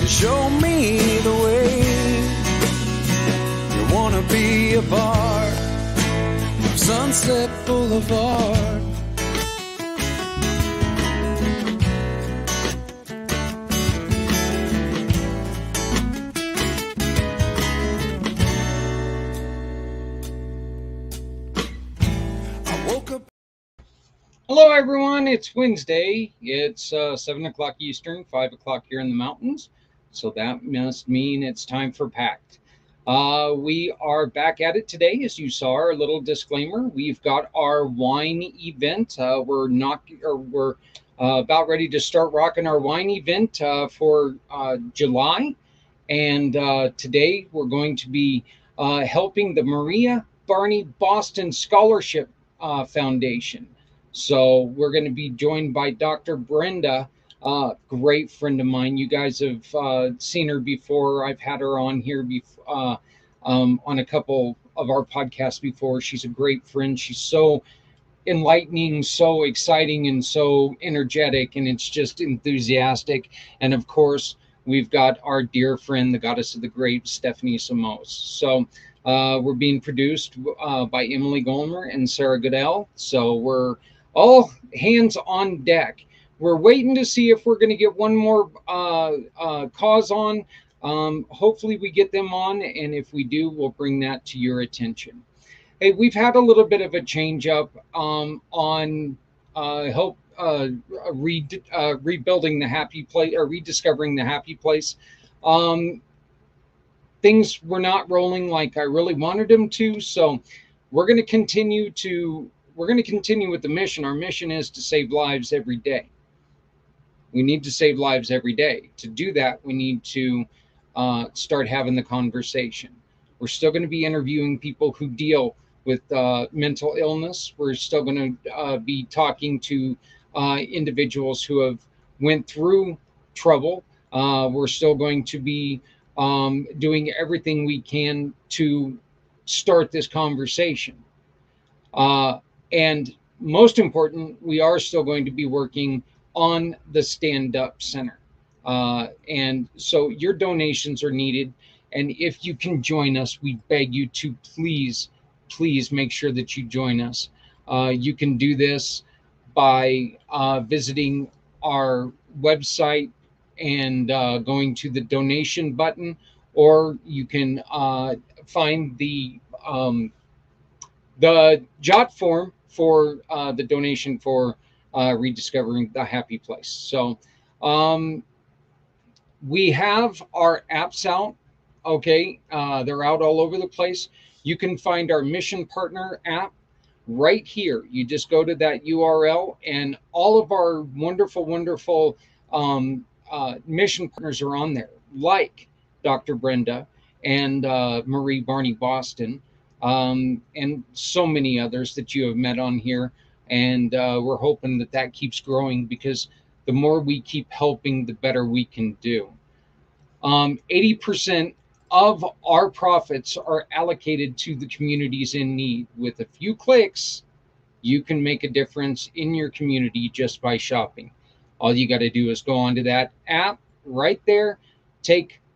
show me the way. You wanna be a part of Sunset Boulevard. I woke up. Hello, everyone. It's Wednesday. It's 7 o'clock Eastern, 5 o'clock here in the mountains. So that must mean it's time for pACT. We are back at it today. As you saw, our little disclaimer. We've got our wine event. We're about ready to start rocking our wine event for July. And today we're going to be helping the Maria Barney Boston Scholarship Foundation. So we're going to be joined by Dr. Brenda, great friend of mine. You guys have seen her before. I've had her on here on a couple of our podcasts before. She's a great friend. She's so enlightening, so exciting, and so energetic, and it's just enthusiastic. And of course, we've got our dear friend, the goddess of the grapes, Stephanie Samos. So we're being produced by Emily Golmer and Sarah Goodell. So we're all hands on deck. We're waiting to see if we're going to get one more cause on. Hopefully we get them on, and if we do, we'll bring that to your attention. Hey, we've had a little bit of a change up on rebuilding the happy place, or rediscovering the happy place. Things were not rolling like I really wanted them to, so we're going to continue with the mission. Our mission is to save lives every day. We need to save lives every day. To do that, we need to start having the conversation. We're still going to be interviewing people who deal with mental illness. We're still going to be talking to individuals who have went through trouble. We're still going to be doing everything we can to start this conversation. And most important, we are still going to be working on the Stand Up Center. And so your donations are needed. And if you can join us, we beg you to please make sure that you join us. You can do this by visiting our website and going to the donation button, or you can find the jot form for the donation for rediscovering the happy place. So we have our apps out. Okay, they're out all over the place. You can find our Mission Partner app right here. You just go to that URL, and all of our wonderful mission partners are on there, like Dr. Brenda and Marie Barney Boston, and so many others that you have met on here. And we're hoping that keeps growing, because the more we keep helping, the better we can do. 80% of our profits are allocated to the communities in need. With a few clicks, you can make a difference in your community just by shopping. All you got to do is go onto that app right there,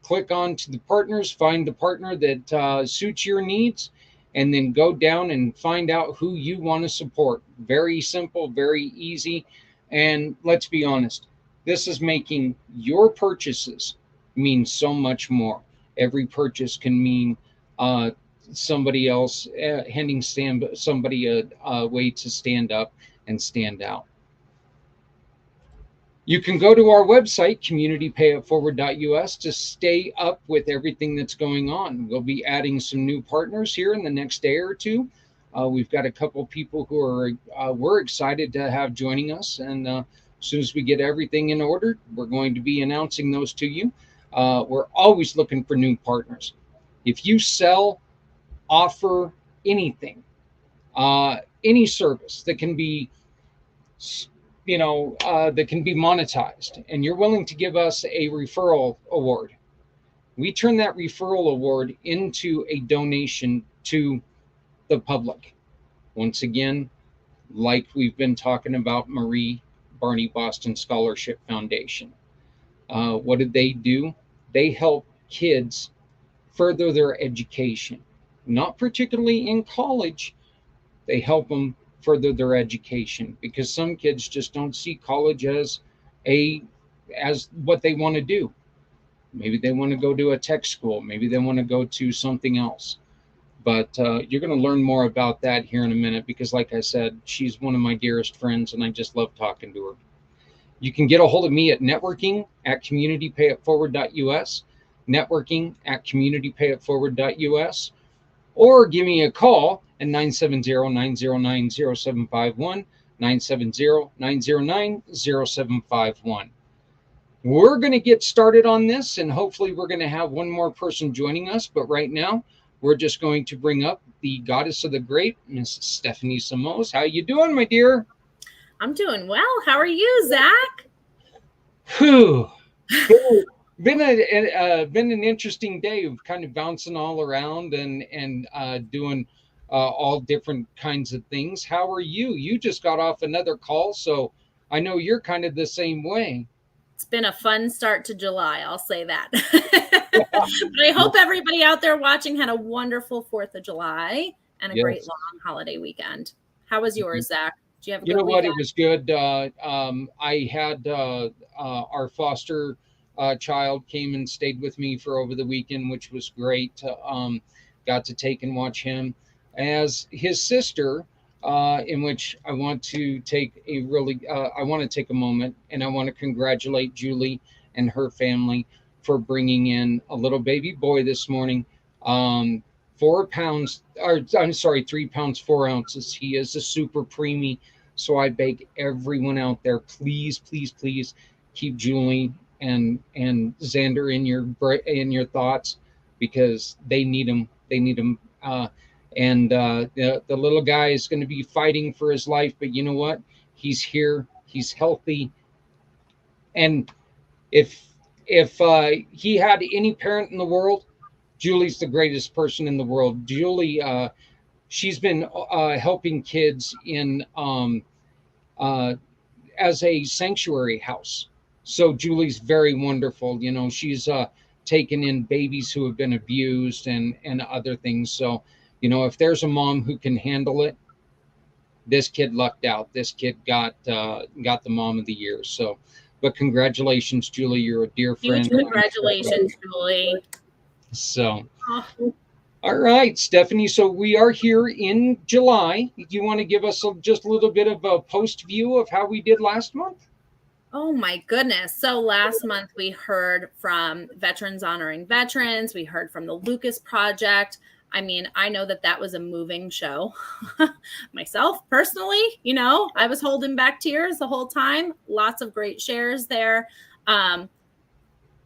click on to the partners, find the partner that suits your needs, and then go down and find out who you want to support. Very simple, very easy. And let's be honest, this is making your purchases mean so much more. Every purchase can mean somebody else handing somebody a way to stand up and stand out. You can go to our website, communitypayitforward.us, to stay up with everything that's going on. We'll be adding some new partners here in the next day or two. We've got a couple people who we're excited to have joining us, and as soon as we get everything in order, we're going to be announcing those to you. We're always looking for new partners. If you sell, offer anything, any service that can be, that can be monetized, and you're willing to give us a referral award, we turn that referral award into a donation to the public. Once again, like we've been talking about Marie Barney Boston Scholarship Foundation. What did they do? they help kids further their education, not particularly in college. They help them further their education because some kids just don't see college a as what they want to do. Maybe they want to go to a tech school. Maybe they want to go to something else. But you're going to learn more about that here in a minute because, like I said, she's one of my dearest friends, and I just love talking to her. You can get a hold of me at networking@communitypayitforward.us, networking@communitypayitforward.us, or give me a call at 970-909-0751, 970-909-0751. We're going to get started on this, and hopefully we're going to have one more person joining us. But right now, we're just going to bring up the goddess of the grape, Miss Stephanie Samos. How you doing, my dear? I'm doing well. How are you, Zach? Whew. Been an interesting day of kind of bouncing all around and doing all different kinds of things. How are you? You just got off another call, so I know you're kind of the same way. It's been a fun start to July, I'll say that. But I hope everybody out there watching had a wonderful 4th of July and a great long holiday weekend. How was yours, Zach? Did you have a good You know what? weekend? It was good. I had our foster child came and stayed with me for over the weekend, which was great. Got to take and watch him as his sister, in which I want to take a moment and I want to congratulate Julie and her family for bringing in a little baby boy this morning. 4 pounds, or I'm sorry, 3 pounds, 4 ounces. He is a super preemie. So I beg everyone out there, please, please, please keep Julie and Xander in your thoughts because they need him. They need him. The little guy is going to be fighting for his life, but you know what? He's here. He's healthy. And if he had any parent in the world, Julie's the greatest person in the world. Julie, she's been helping kids in as a sanctuary house. So Julie's very wonderful. You know, she's taken in babies who have been abused and other things. So, you know, if there's a mom who can handle it, this kid lucked out. This kid got the mom of the year. So, but congratulations, Julie. You're a dear friend. Huge congratulations, Julie. So, all right, Stephanie. So we are here in July. Do you want to give us just a little bit of a post view of how we did last month? Oh my goodness. So last month we heard from Veterans Honoring Veterans. We heard from the Lucas Project. I mean, I know that was a moving show. Myself, personally, you know, I was holding back tears the whole time. Lots of great shares there.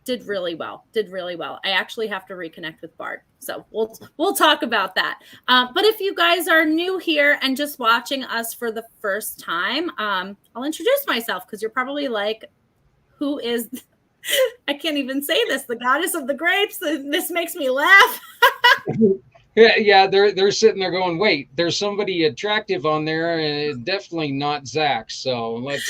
Did really well. I actually have to reconnect with Bart. So we'll talk about that. But if you guys are new here and just watching us for the first time, I'll introduce myself because you're probably like, who is, I can't even say this, the goddess of the grapes. This makes me laugh. Yeah, they're sitting there going, wait, there's somebody attractive on there and it's definitely not Zach. So let's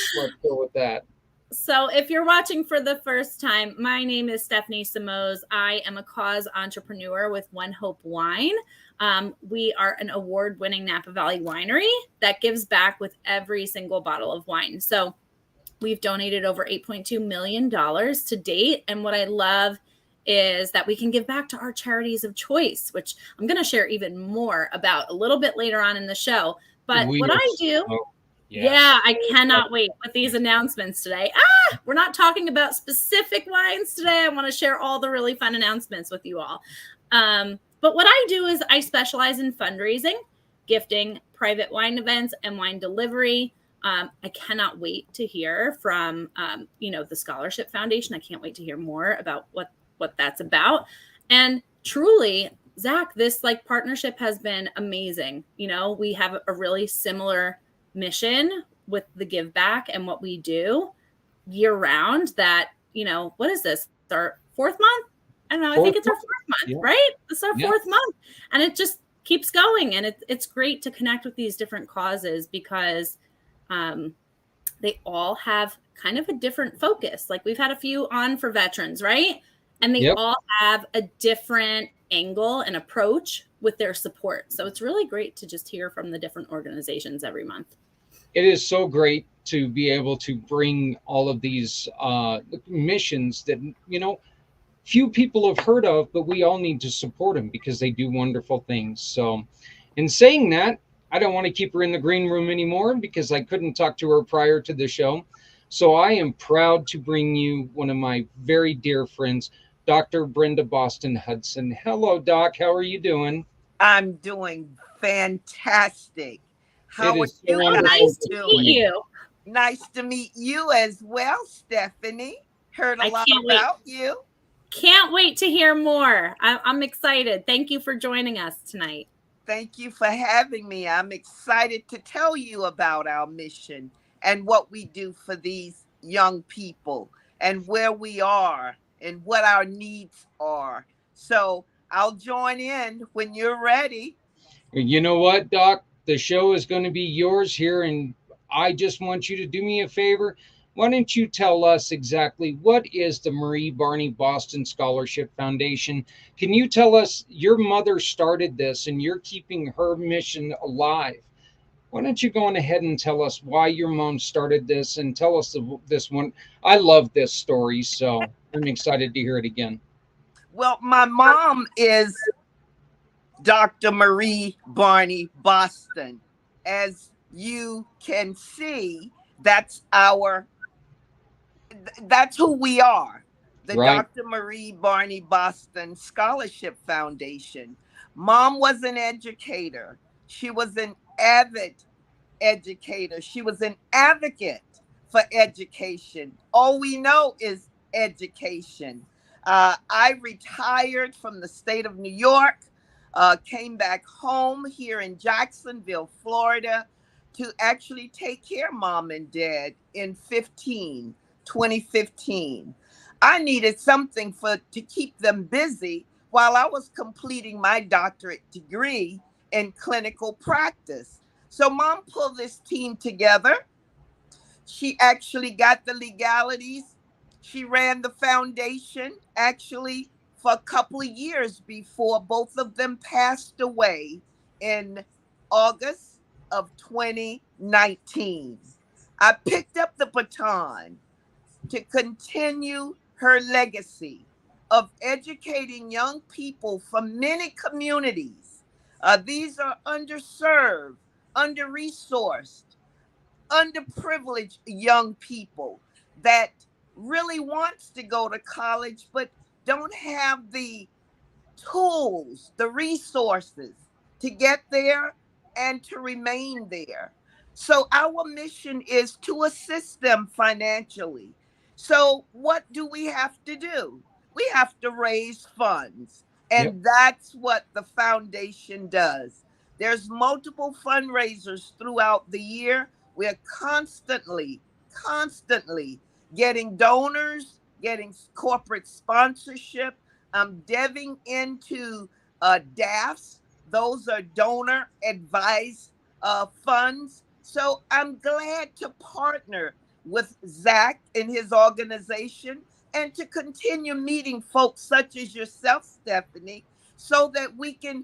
go with that. So if you're watching for the first time, my name is Stephanie Samos. I am a cause entrepreneur with One Hope Wine. We are an award-winning Napa Valley winery that gives back with every single bottle of wine. So we've donated over $8.2 million to date. And what I love is that we can give back to our charities of choice, which I'm going to share even more about a little bit later on in the show. But what I do... Yeah, I cannot wait with these announcements today. We're not talking about specific wines today. I want to share all the really fun announcements with you all. But what I do is I specialize in fundraising, gifting, private wine events, and wine delivery. I cannot wait to hear from, the Scholarship Foundation. I can't wait to hear more about what that's about. And truly, Zach, this partnership has been amazing. You know, we have a really similar mission with the give back and what we do year round that, what is this? It's our 4th month? I don't know. I think it's our 4th month, right? It's our 4th month. And it just keeps going. And it's great to connect with these different causes because they all have kind of a different focus. Like we've had a few on for veterans, right? and they Yep. all have a different angle and approach with their support. So it's really great to just hear from the different organizations every month. It is so great to be able to bring all of these missions that, few people have heard of, but we all need to support them because they do wonderful things. So, in saying that, I don't want to keep her in the green room anymore because I couldn't talk to her prior to the show. So, I am proud to bring you one of my very dear friends, Dr. Brenda Boston Hudson. Hello, Doc. How are you doing? I'm doing fantastic. It How are is so you Oh, wonderful nice guys to to see meet doing? you. you. Nice to meet you as well, Stephanie. Heard a I lot can't wait. about you. Can't wait to hear more. I'm excited. Thank you for joining us tonight. Thank you for having me. I'm excited to tell you about our mission and what we do for these young people and where we are and what our needs are. So I'll join in when you're ready. You know what, Doc? The show is going to be yours here, and I just want you to do me a favor. Why don't you tell us exactly what is the Marie Barney Boston Scholarship Foundation? Can you tell us your mother started this and you're keeping her mission alive? Why don't you go on ahead and tell us why your mom started this and tell us this one? I love this story, so I'm excited to hear it again. Well, my mom is Dr. Marie Barney Boston. As you can see, that's that's who we are. The Right? Dr. Marie Barney Boston Scholarship Foundation. Mom was an educator. She was an avid educator. She was an advocate for education. All we know is education. I retired from the state of New York, came back home here in Jacksonville, Florida, to actually take care of mom and dad in 2015. I needed something to keep them busy while I was completing my doctorate degree in clinical practice. So mom pulled this team together. She actually got the legalities. She ran the foundation actually for a couple of years before both of them passed away in August of 2019. I picked up the baton to continue her legacy of educating young people from many communities. These are underserved, under-resourced, underprivileged young people that really wants to go to college but don't have the tools, the resources to get there and to remain there. So our mission is to assist them financially. So what do we have to do? We have to raise funds. Yep. And that's what the foundation does. There's multiple fundraisers throughout the year. We're constantly getting donors, getting corporate sponsorship. I'm delving into DAFs. Those are donor advised funds. So I'm glad to partner with Zach and his organization and to continue meeting folks such as yourself, Stephanie, so that we can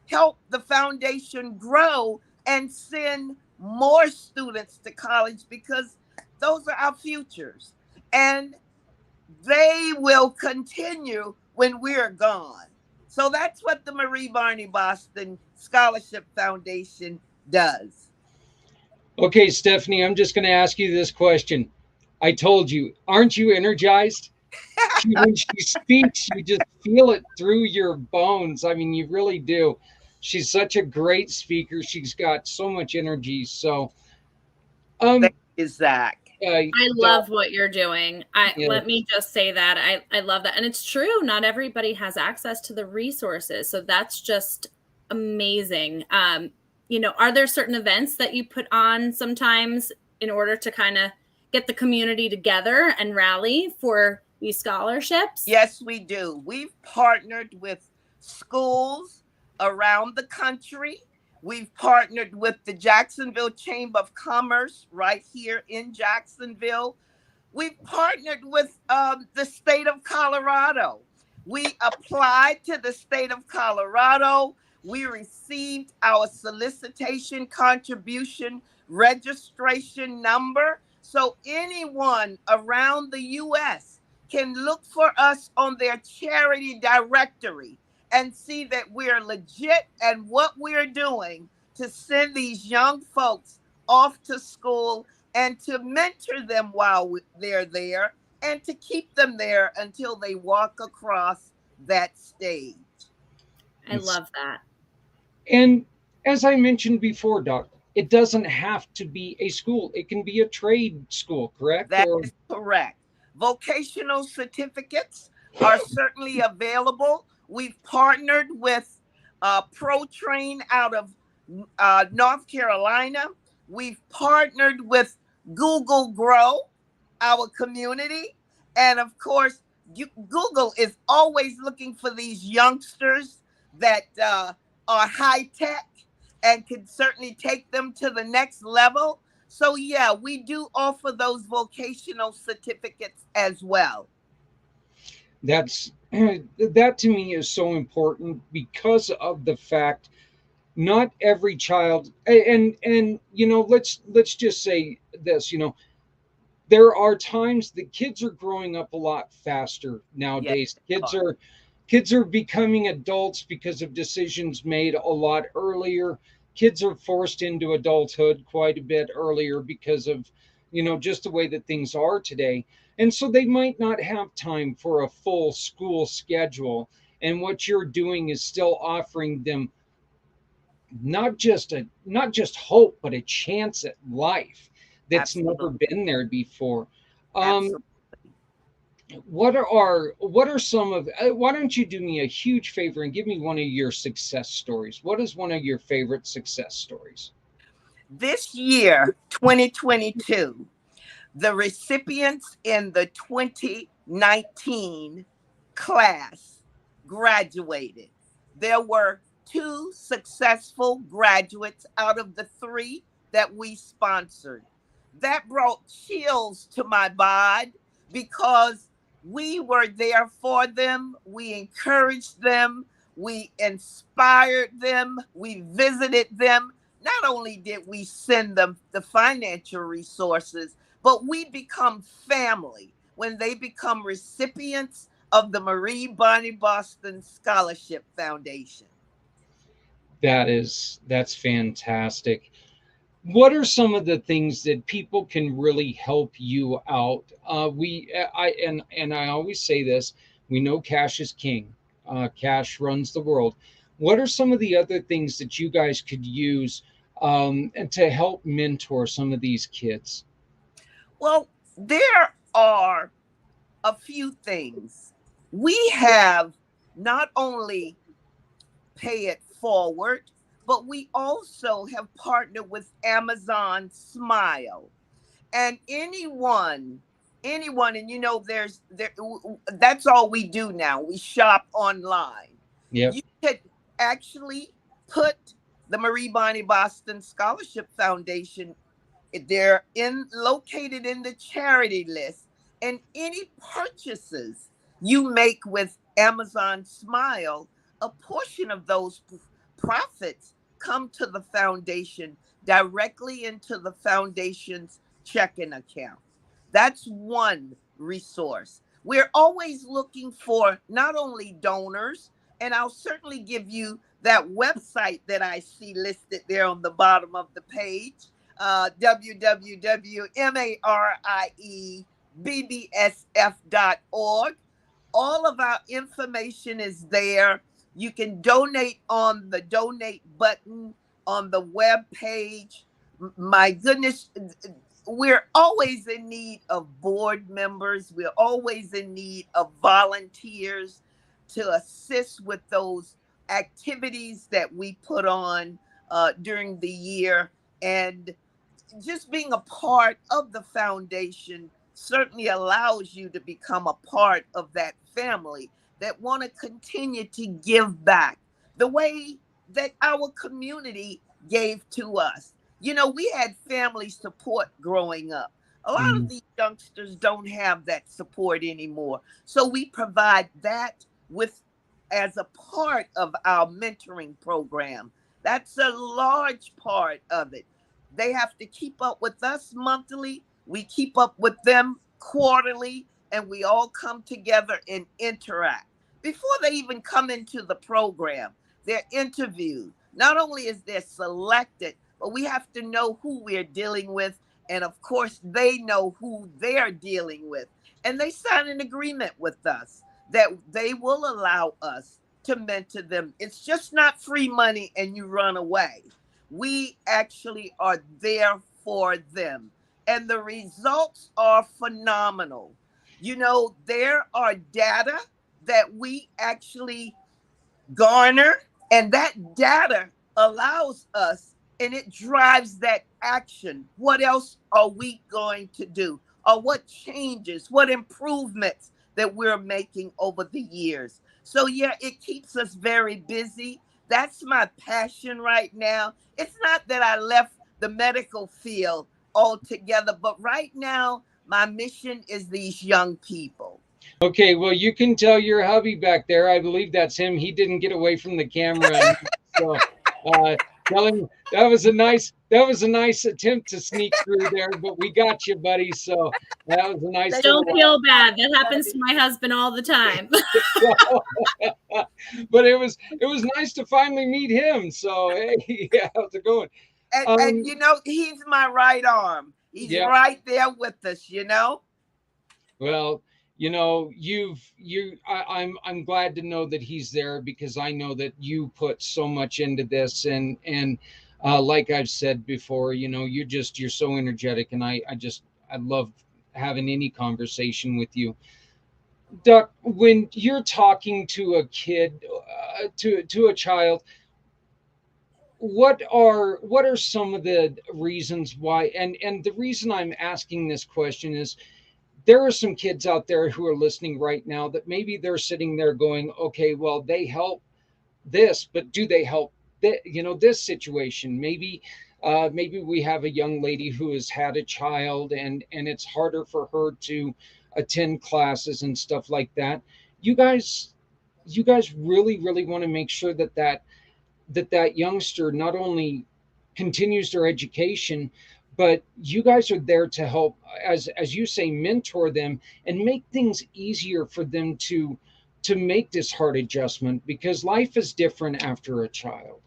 help the foundation grow and send more students to college because those are our futures. And they will continue when we're gone. So that's what the Marie Barney Boston Scholarship Foundation does. Okay, Stephanie, I'm just going to ask you this question. I told you, aren't you energized? When she speaks, you just feel it through your bones. I mean, you really do. She's such a great speaker. She's got so much energy. So, um, Thank you, Zach. I love what you're doing. Yeah, Let me just say that I love that. And it's true, not everybody has access to the resources. So that's just amazing. Are there certain events that you put on sometimes in order to kind of get the community together and rally for these scholarships? Yes, we do. We've partnered with schools around the country. We've partnered with the Jacksonville Chamber of Commerce right here in Jacksonville. We've partnered with the state of Colorado. We applied to the state of Colorado. We received our solicitation contribution registration number. So anyone around the U.S. can look for us on their charity directory and see that we're legit and what we're doing to send these young folks off to school and to mentor them while they're there and to keep them there until they walk across that stage. I love that. And as I mentioned before, Doc, it doesn't have to be a school. It can be a trade school, correct? That is correct. Vocational certificates are certainly available. We've partnered with ProTrain out of North Carolina. We've partnered with Google Grow, our community. And of course, Google is always looking for these youngsters that are high tech and can certainly take them to the next level. So, yeah, we do offer those vocational certificates as well. That's that to me is so important because of the fact not every child and you know let's just say this, you know, there are times that kids are growing up a lot faster Yes, nowadays. Kids are becoming adults because of decisions made a lot earlier. Kids are forced into adulthood quite a bit earlier because of, you know, just the way that things are today. And so they might not have time for a full school schedule. And what you're doing is still offering them not just hope, but a chance at life that's never absolutely. been there before. Um, Absolutely. what are some of why don't you do me a huge favor and give me one of your success stories? What is one of your favorite success stories? This year, 2022, the recipients in the 2019 class graduated. There were two successful graduates out of the three that we sponsored. That brought chills to my bod because we were there for them. We encouraged them. We inspired them. We visited them. Not only did we send them the financial resources, but we become family when they become recipients of the Marie Bonnie Boston Scholarship Foundation. That's fantastic. What are some of the things that people can really help you out? I always say this: we know cash is king. Cash runs the world. What are some of the other things that you guys could use and to help mentor some of these kids? Well, there are a few things. We have not only Pay It Forward, but we also have partnered with Amazon Smile. And anyone, and you know, that's all we do now. We shop online. Yep. You could actually put the Marie Bonnie Boston Scholarship Foundation. They're located in the charity list, and any purchases you make with Amazon Smile, a portion of those profits come to the foundation directly into the foundation's checking account. That's one resource. We're always looking for not only donors, and I'll certainly give you that website that I see listed there on the bottom of the page, www.mariebbsf.org. All of our information is there. You can donate on the donate button on the web page. My goodness, we're always in need of board members. We're always in need of volunteers to assist with those activities that we put on during the year. And just being a part of the foundation certainly allows you to become a part of that family that want to continue to give back the way that our community gave to us. You know, we had family support growing up. A lot of Mm, these youngsters don't have that support anymore. So we provide that with as a part of our mentoring program. That's a large part of it. They have to keep up with us monthly. We keep up with them quarterly, and we all come together and interact. Before they even come into the program, they're interviewed. Not only is they selected, but we have to know who we're dealing with. And of course, they know who they're dealing with. And they sign an agreement with us that they will allow us to mentor them. It's just not free money and you run away. We actually are there for them. And the results are phenomenal. You know, there are data that we actually garner, and that data allows us and it drives that action. What else are we going to do? Or what changes, what improvements that we're making over the years? So, yeah, it keeps us very busy. That's my passion right now. It's not that I left the medical field altogether, but right now, my mission is these young people. Okay, well, you can tell your hubby back there. I believe that's him. He didn't get away from the camera. So tell him that was a nice attempt to sneak through there, but we got you, buddy. So that was a nice. Don't feel bad. That happens to my husband all the time. But it was nice to finally meet him. So hey, how's it going? And you know, he's my right arm. He's right there with us, you know. Well, you know, I'm glad to know that he's there, because I know that you put so much into this, and like I've said before, you know, you're so energetic, and I love having any conversation with you. Duck, when you're talking to a kid, to a child, what are some of the reasons why, and the reason I'm asking this question is, there are some kids out there who are listening right now that maybe they're sitting there going, okay, well, they help this, but do they help this situation? Maybe we have a young lady who has had a child, and it's harder for her to attend classes and stuff like that. You guys really want to make sure that youngster not only continues their education, but you guys are there to help, as you say, mentor them and make things easier for them to make this hard adjustment, because life is different after a child.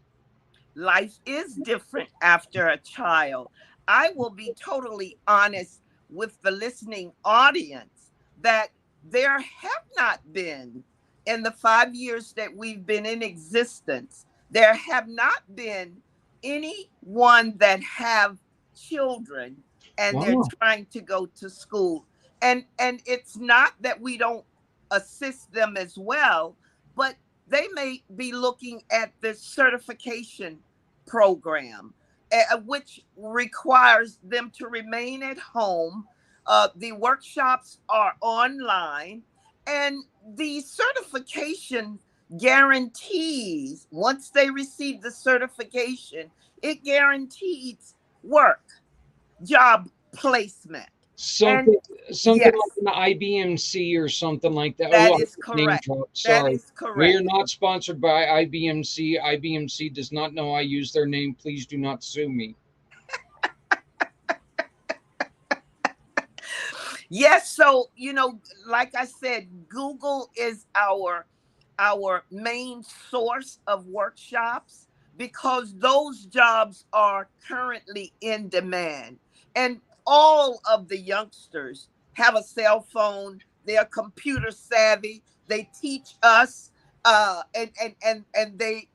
Life is different after a child. I will be totally honest with the listening audience that there have not been, in the 5 years that we've been in existence, there have not been anyone that have children and they're trying to go to school. And it's not that we don't assist them as well, but they may be looking at the certification program, which requires them to remain at home. The workshops are online, and the certification guarantees, once they receive the certification, it guarantees work, job placement. Something like an IBMC or something like that. That is correct. Sorry. That is correct. We are not sponsored by IBMC. IBMC does not know I use their name. Please do not sue me. Yes, so, you know, like I said, Google is our main source of workshops, because those jobs are currently in demand. And all of the youngsters have a cell phone. They're computer savvy. They teach us, and they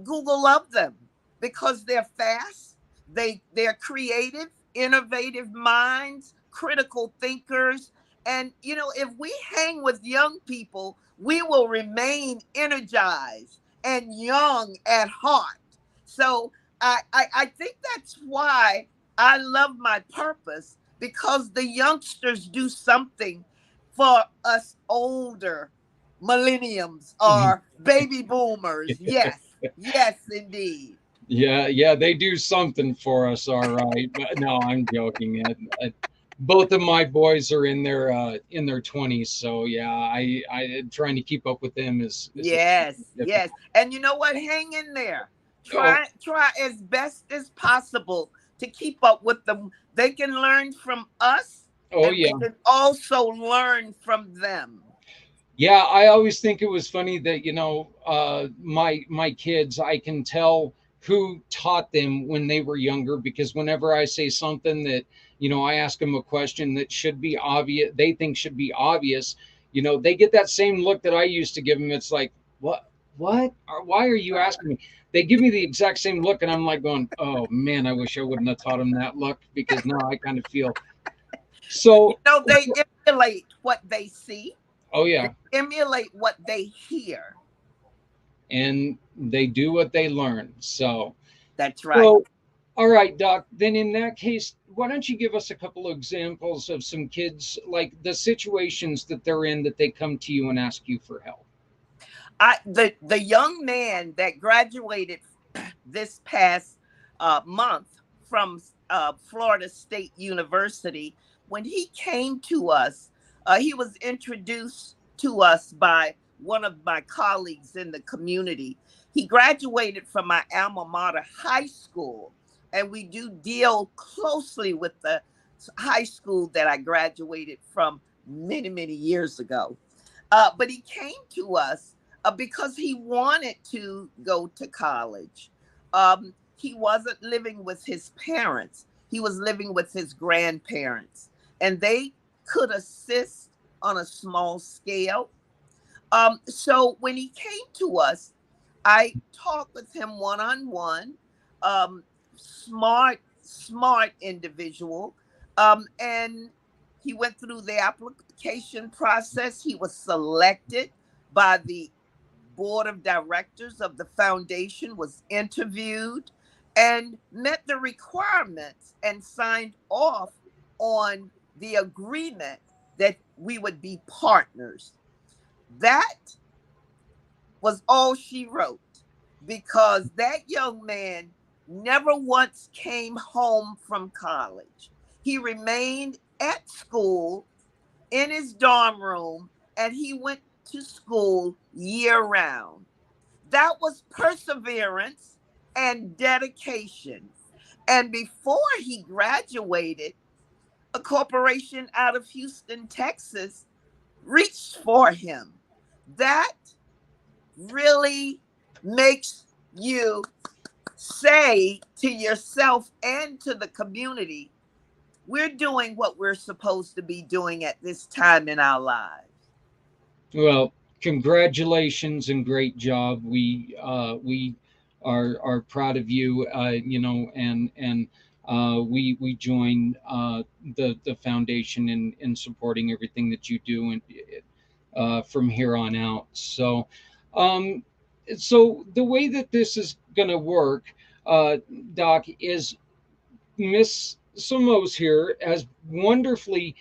Google love them because they're fast. They're creative, innovative minds, critical thinkers. And, you know, if we hang with young people, we will remain energized and young at heart. So I think that's why I love my purpose, because the youngsters do something for us older millenniums or baby boomers. Yes, yes, indeed. Yeah, they do something for us, all right. But no, I'm joking. both of my boys are in their 20s, so yeah, I trying to keep up with them is Yes, difficult. yes. And you know what? Hang in there. Oh, Try as best as possible to keep up with them. They can learn from us, oh and we yeah. can also learn from them. Yeah, I always think it was funny that my kids, I can tell who taught them when they were younger, because whenever I say something that I ask them a question that should be obvious, they think should be obvious, they get that same look that I used to give them. It's like, what, or why are you asking me? They give me the exact same look, and I'm like going, oh man, I wish I wouldn't have taught them that look, because now I kind of feel You so. know, they emulate what they see, Oh they yeah. emulate what they hear. And they do what they learn. That's right. So, all right, Doc. Then in that case, why don't you give us a couple of examples of some kids, like the situations that they're in, that they come to you and ask you for help? The young man that graduated this past month from Florida State University, when he came to us, he was introduced to us by one of my colleagues in the community. He graduated from my alma mater high school, and we do deal closely with the high school that I graduated from many, many years ago. But he came to us because he wanted to go to college. He wasn't living with his parents, he was living with his grandparents, and they could assist on a small scale. So when he came to us, I talked with him one on one. Smart individual. And he went through the application process. He was selected by the board of directors of the foundation, was interviewed and met the requirements and signed off on the agreement that we would be partners. That was all she wrote, because that young man never once came home from college. He remained at school in his dorm room, and he went to school year round. That was perseverance and dedication. And before he graduated, a corporation out of Houston, Texas, reached for him. That really makes you say to yourself and to the community, we're doing what we're supposed to be doing at this time in our lives. Well, congratulations and great job. We are proud of you. We join the foundation in supporting everything that you do, and from here on out. Um, so the way that this is going to work, uh, Doc, is Miss Somos here has wonderfully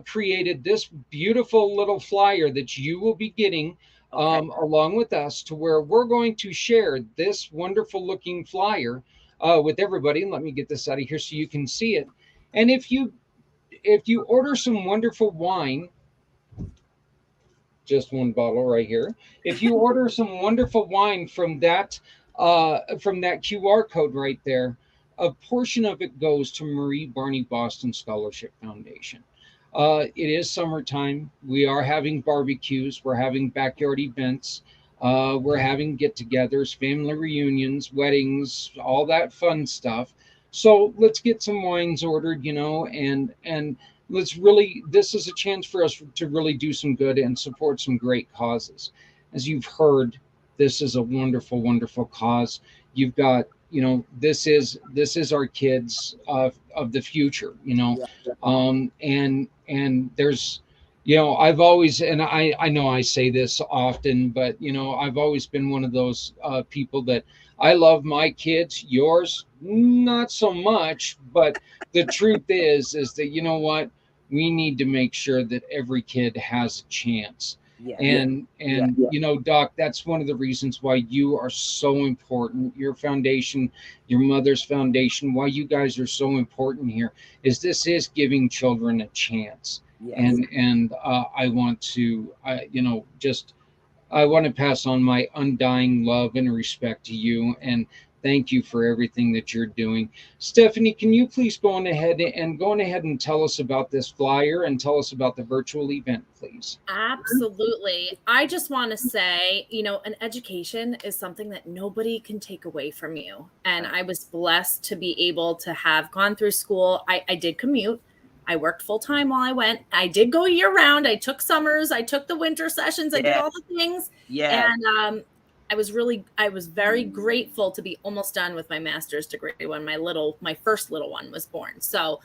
created this beautiful little flyer that you will be getting Okay. along with us, to where we're going to share this wonderful looking flyer with everybody. And let me get this out of here so you can see it. And if you order some wonderful wine, just one bottle right here. If you order some wonderful wine from that QR code right there, a portion of it goes to Marie Barney Boston Scholarship Foundation. It is summertime. We are having barbecues. We're having backyard events. We're having get-togethers, family reunions, weddings, all that fun stuff. So let's get some wines ordered, and let's really, this is a chance for us to really do some good and support some great causes. As you've heard, this is a wonderful, wonderful cause. You've got, this is our kids of the future, Yeah. and there's, I've always, and I know I say this often, but I've always been one of those people that I love my kids. Yours, not so much. But the truth is that, we need to make sure that every kid has a chance. Yeah. And you know, Doc, that's one of the reasons why you are so important. Your foundation, your mother's foundation, why you guys are so important here is this is giving children a chance. Yes. And I want to, you know, just I want to pass on my undying love and respect to you and thank you for everything that you're doing. Stephanie, can you please go on ahead and tell us about this flyer and tell us about the virtual event, please? Absolutely. I just want to say, you know, an education is something that nobody can take away from you. And I was blessed to be able to have gone through school. I did commute. I worked full time while I went. I did go year round. I took summers. I took the winter sessions. I did all the things. Yeah. And I was very grateful to be almost done with my master's degree when my first little one was born. So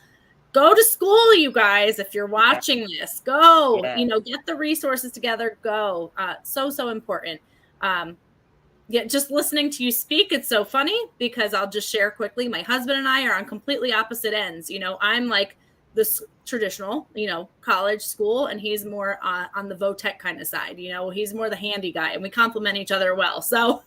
go to school, you guys. If you're watching this, go, you know, get the resources together, go. So important. Yeah, just listening to you speak, it's so funny because I'll just share quickly. My husband and I are on completely opposite ends. You know, I'm like this traditional, you know, college school, and he's more on the vo-tech kind of side. You know, he's more the handy guy, and we complement each other well. So,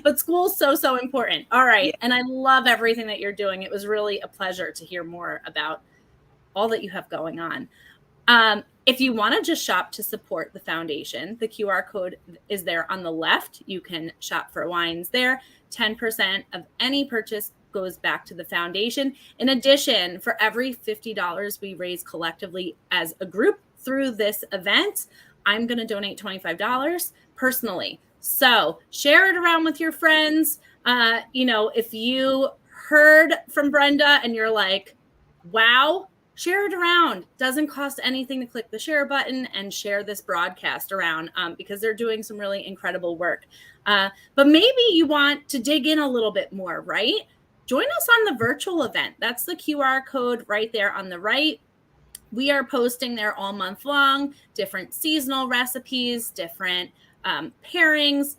but school's so important. All right. Yeah. And I love everything that you're doing. It was really a pleasure to hear more about all that you have going on. If you want to just shop to support the foundation, the QR code is there on the left. You can shop for wines there. 10% of any purchase goes back to the foundation. In addition, for every $50 we raise collectively as a group through this event, I'm going to donate $25 personally. So share it around with your friends. You know, if you heard from Brenda and you're like, wow, share it around. Doesn't cost anything to click the share button and share this broadcast around because they're doing some really incredible work. But maybe you want to dig in a little bit more, right? Join us on the virtual event. That's the QR code right there on the right. We are posting there all month long, different seasonal recipes, different pairings,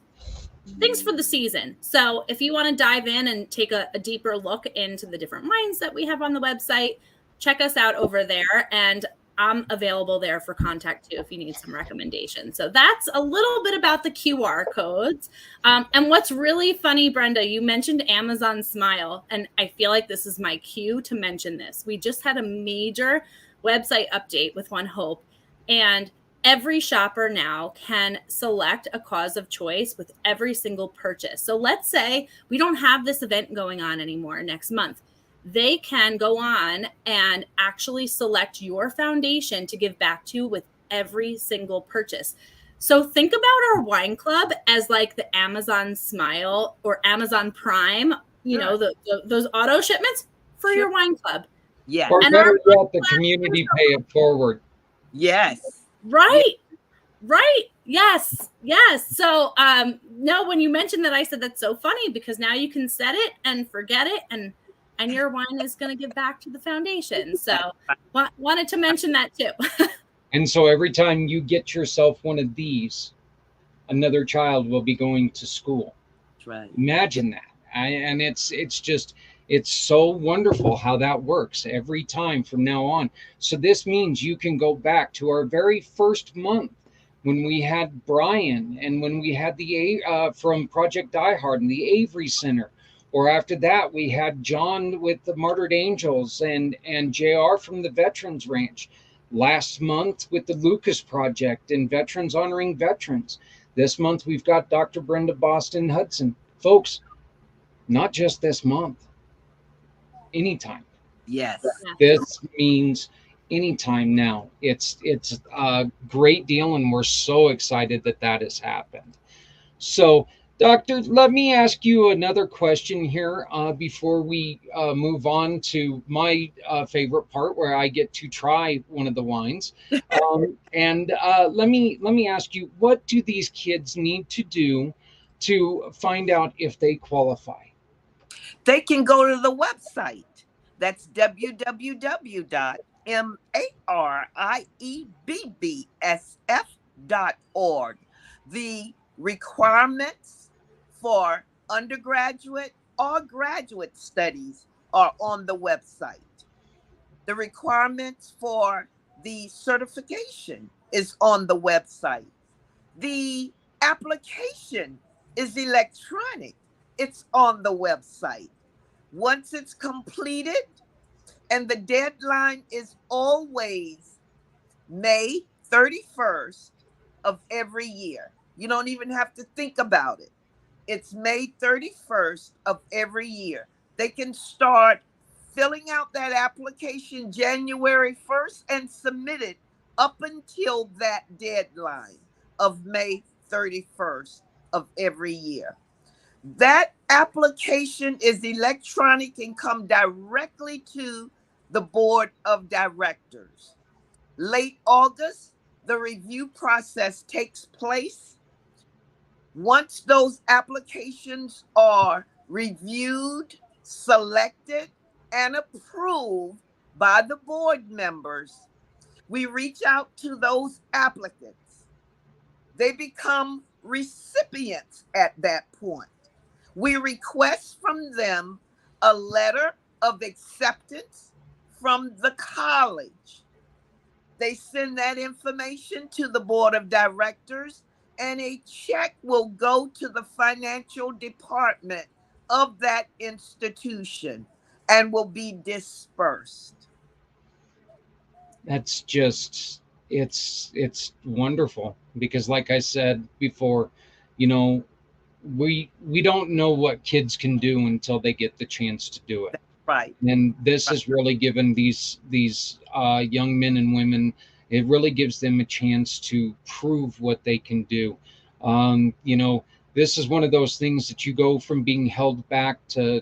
things for the season. So if you want to dive in and take a deeper look into the different wines that we have on the website, check us out over there. And I'm available there for contact too if you need some recommendations. So that's a little bit about the QR codes. And what's really funny, Brenda, you mentioned Amazon Smile, and I feel like this is my cue to mention this. We just had a major website update with One Hope, and every shopper now can select a cause of choice with every single purchase. So let's say we don't have this event going on anymore next month. They can go on and actually select your foundation to give back to with every single purchase. So think about our wine club as like the Amazon Smile or Amazon Prime, you know, those auto shipments for your wine club. Yeah. Or better yet, the community pay it forward. Yes. Right. Yes. So, no, when you mentioned that, I said, that's so funny because now you can set it and forget it and your wine is going to give back to the foundation. So wanted to mention that too. And so every time you get yourself one of these, another child will be going to school. That's right. Imagine that. And it's so wonderful how that works every time from now on. So this means you can go back to our very first month when we had Brian and when we had the from Project Die Hard and the Avery Center. Or after that, we had John with the Martyred Angels and JR from the Veterans Ranch. Last month with the Lucas Project and Veterans Honoring Veterans. This month, we've got Dr. Brenda Boston Hudson. Folks, not just this month, anytime. Yes. This means anytime now. It's a great deal, and we're so excited that has happened. So, Doctor, let me ask you another question here before we move on to my favorite part, where I get to try one of the wines. And let me ask you, what do these kids need to do to find out if they qualify? They can go to the website. That's www.mariebbsf.org. The requirements for undergraduate or graduate studies are on the website. The requirements for the certification is on the website. The application is electronic, it's on the website. Once it's completed, and the deadline is always May 31st of every year. You don't even have to think about it. It's May 31st of every year. They can start filling out that application January 1st and submit it up until that deadline of May 31st of every year. That application is electronic and come directly to the board of directors. Late August, the review process takes place. Once those applications are reviewed, selected, and approved by the board members, we reach out to those applicants. They become recipients at that point. We request from them a letter of acceptance from the college. They send that information to the board of directors, and a check will go to the financial department of that institution and will be dispersed. That's just, it's wonderful, because like I said before, you know, we don't know what kids can do until they get the chance to do it. Right. And this Right. has really given these young men and women, it really gives them a chance to prove what they can do. You know, this is one of those things that you go from being held back to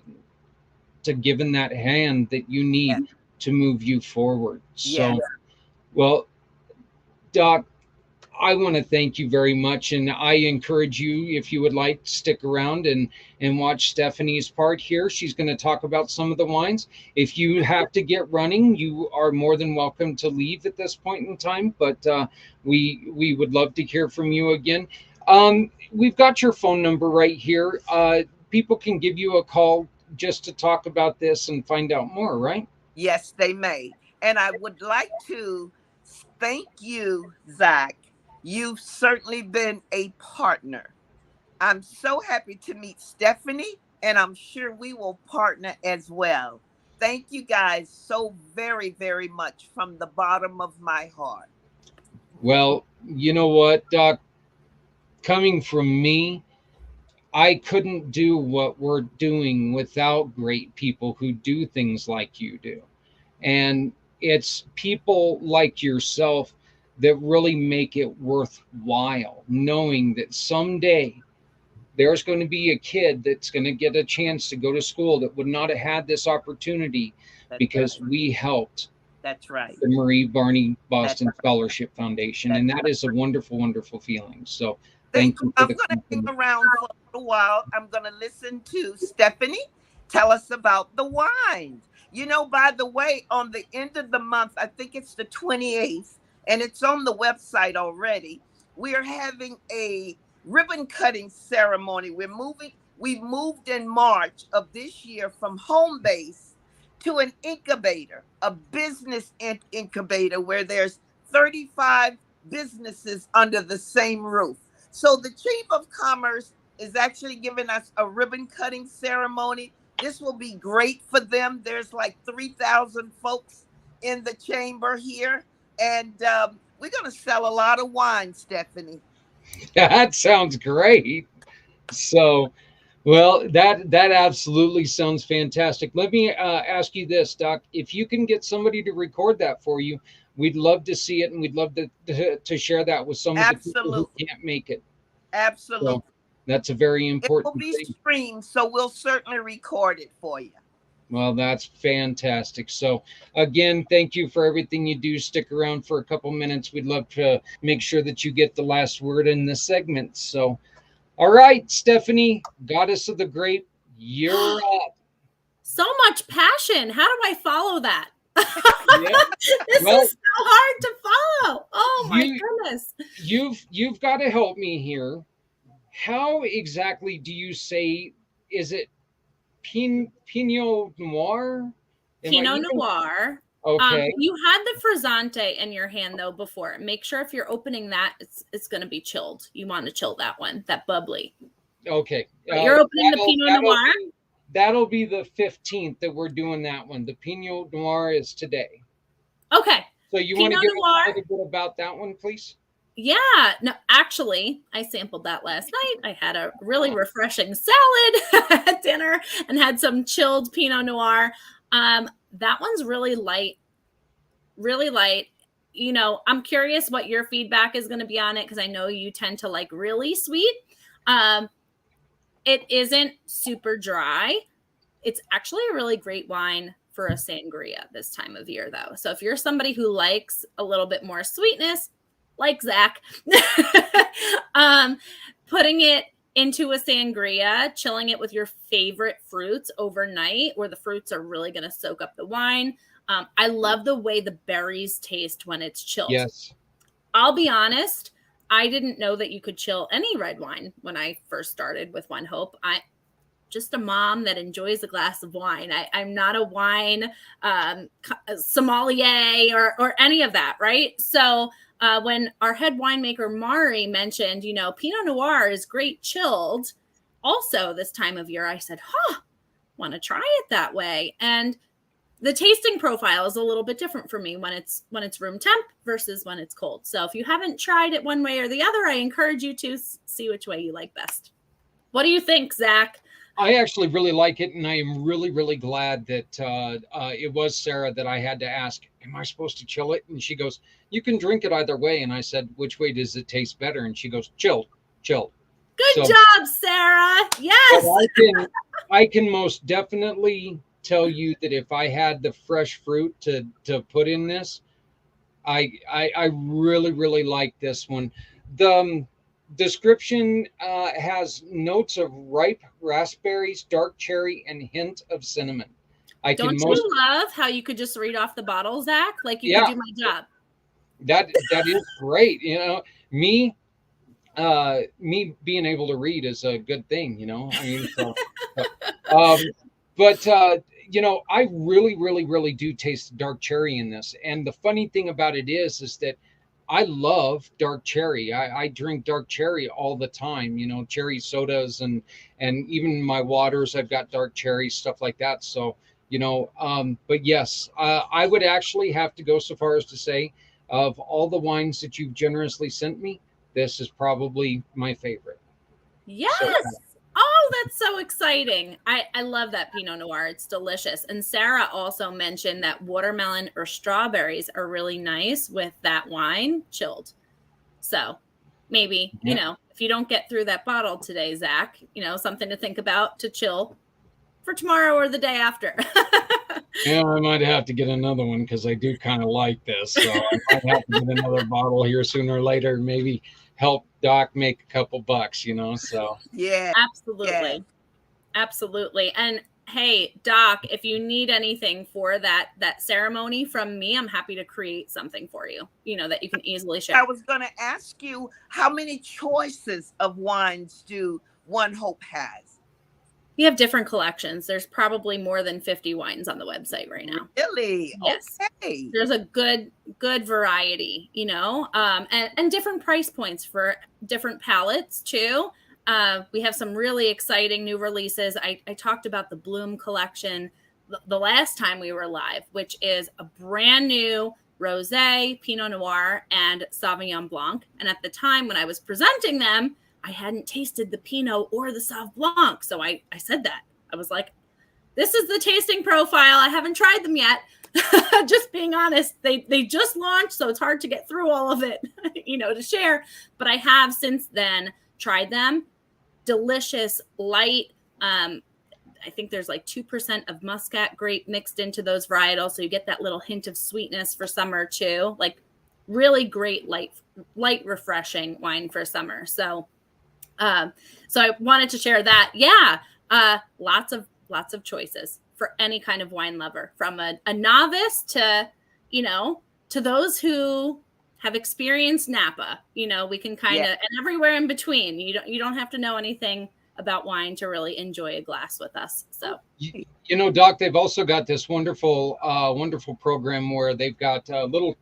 given that hand that you Yes. need to move you forward. Yes. So, well, Doc, I want to thank you very much, and I encourage you, if you would like, stick around and watch Stephanie's part here. She's going to talk about some of the wines. If you have to get running, you are more than welcome to leave at this point in time. But we would love to hear from you again. We've got your phone number right here. People can give you a call just to talk about this and find out more, right? Yes, they may. And I would like to thank you, Zach. You've certainly been a partner. I'm so happy to meet Stephanie, and I'm sure we will partner as well. Thank you guys so very, very much from the bottom of my heart. Well, you know what, Doc? Coming from me, I couldn't do what we're doing without great people who do things like you do. And it's people like yourself that really make it worthwhile, knowing that someday there's going to be a kid that's going to get a chance to go to school that would not have had this opportunity That's because right. we helped That's right. the Marie Barney That's Boston right. Scholarship Foundation. That's And that right. is a wonderful, wonderful feeling. So Thank thank you. you for I'm the going to hang compliment. around for a little while. I'm going to listen to Stephanie tell us about the wines. You know, by the way, on the end of the month, I think it's the 28th, and it's on the website already. We are having a ribbon cutting ceremony. We moved in March of this year from home base to an incubator, a business incubator where there's 35 businesses under the same roof. So the Chief of Commerce is actually giving us a ribbon cutting ceremony. This will be great for them. There's like 3,000 folks in the chamber here. And we're going to sell a lot of wine, Stephanie. That sounds great. So, well, that absolutely sounds fantastic. Let me ask you this, Doc. If you can get somebody to record that for you, we'd love to see it, and we'd love to share that with some of the people who Absolutely. can't make it. So Absolutely. that's a very It will important be thing. streamed, so we'll certainly record it for you. Well, that's fantastic. So, again, thank you for everything you do. Stick around for a couple minutes. We'd love to make sure that you get the last word in this segment. So, all right, Stephanie, goddess of the grape, you're up. So much passion. How do I follow that? Yeah. This Well, is so hard to follow. Oh my you goodness. you've got to help me here. How exactly do you say, is it Pinot Noir? Am I Pinot even Noir. Okay. You had the frizzante in your hand though before. Make sure if you're opening that, it's going to be chilled. You want to chill that one, that bubbly. Okay. But you're opening the Pinot Noir. That'll be the 15th that we're doing that one. The Pinot Noir is today. Okay. So you want to give us a little bit about that one, please? Yeah. No, actually, I sampled that last night. I had a really refreshing salad at dinner and had some chilled Pinot Noir. That one's really light. Really light. You know, I'm curious what your feedback is going to be on it because I know you tend to like really sweet. It isn't super dry. It's actually a really great wine for a sangria this time of year, though. So if you're somebody who likes a little bit more sweetness, like Zach, putting it into a sangria, chilling it with your favorite fruits overnight, where the fruits are really going to soak up the wine. I love the way the berries taste when it's chilled. Yes. I'll be honest. I didn't know that you could chill any red wine when I first started with One Hope. Just a mom that enjoys a glass of wine. I'm not a wine sommelier or any of that, right? So when our head winemaker Mari mentioned, you know, Pinot Noir is great chilled also this time of year, I said, want to try it that way. And the tasting profile is a little bit different for me when it's room temp versus when it's cold. So if you haven't tried it one way or the other, I encourage you to see which way you like best. What do you think, Zach? I actually really like it, and I am really, really glad that it was Sarah that I had to ask, am I supposed to chill it? And she goes, you can drink it either way. And I said, which way does it taste better? And she goes, chilled. Good job, Sarah. Yes. I can most definitely tell you that if I had the fresh fruit to put in this, I really, really like this one. The description has notes of ripe raspberries, dark cherry, and hint of cinnamon. Don't you love how you could just read off the bottle, Zach? Like you could do my job. That is great. You know, me being able to read is a good thing, you know. I mean, so, but you know, I really, really, really do taste dark cherry in this. And the funny thing about it is that I love dark cherry. I drink dark cherry all the time, you know, cherry sodas and even my waters, I've got dark cherry, stuff like that. So, you know, but yes, I would actually have to go so far as to say of all the wines that you've generously sent me, this is probably my favorite. Yes. So, oh, that's so exciting. I love that Pinot Noir. It's delicious. And Sarah also mentioned that watermelon or strawberries are really nice with that wine chilled. So maybe, you know, if you don't get through that bottle today, Zach, you know, something to think about to chill for tomorrow or the day after. Yeah, I might have to get another one because I do kind of like this. So I might have to get another bottle here sooner or later. Maybe help Doc make a couple bucks, you know. So yeah, absolutely. Absolutely. And hey, Doc, if you need anything for that ceremony from me, I'm happy to create something for you, you know, that you can easily share. I was going to ask you, how many choices of wines do One Hope has? We have different collections. There's probably more than 50 wines on the website right now. Really? Yes. Okay. There's a good variety, you know, and different price points for different palettes too. We have some really exciting new releases. I talked about the Bloom collection the last time we were live, which is a brand new Rosé, Pinot Noir, and Sauvignon Blanc. And at the time when I was presenting them, I hadn't tasted the Pinot or the Sauv Blanc. So I said that. I was like, this is the tasting profile. I haven't tried them yet. Just being honest, they just launched, so it's hard to get through all of it, you know, to share. But I have since then tried them. Delicious, light. I think there's like 2% of Muscat grape mixed into those varietals. So you get that little hint of sweetness for summer too. Like really great, light, refreshing wine for summer. So I wanted to share that. Yeah. Lots of choices for any kind of wine lover, from a novice to, you know, to those who have experienced Napa. You know, we can kind of, and everywhere in between. You don't have to know anything about wine to really enjoy a glass with us. So, you know, Doc, they've also got this wonderful, wonderful program where they've got little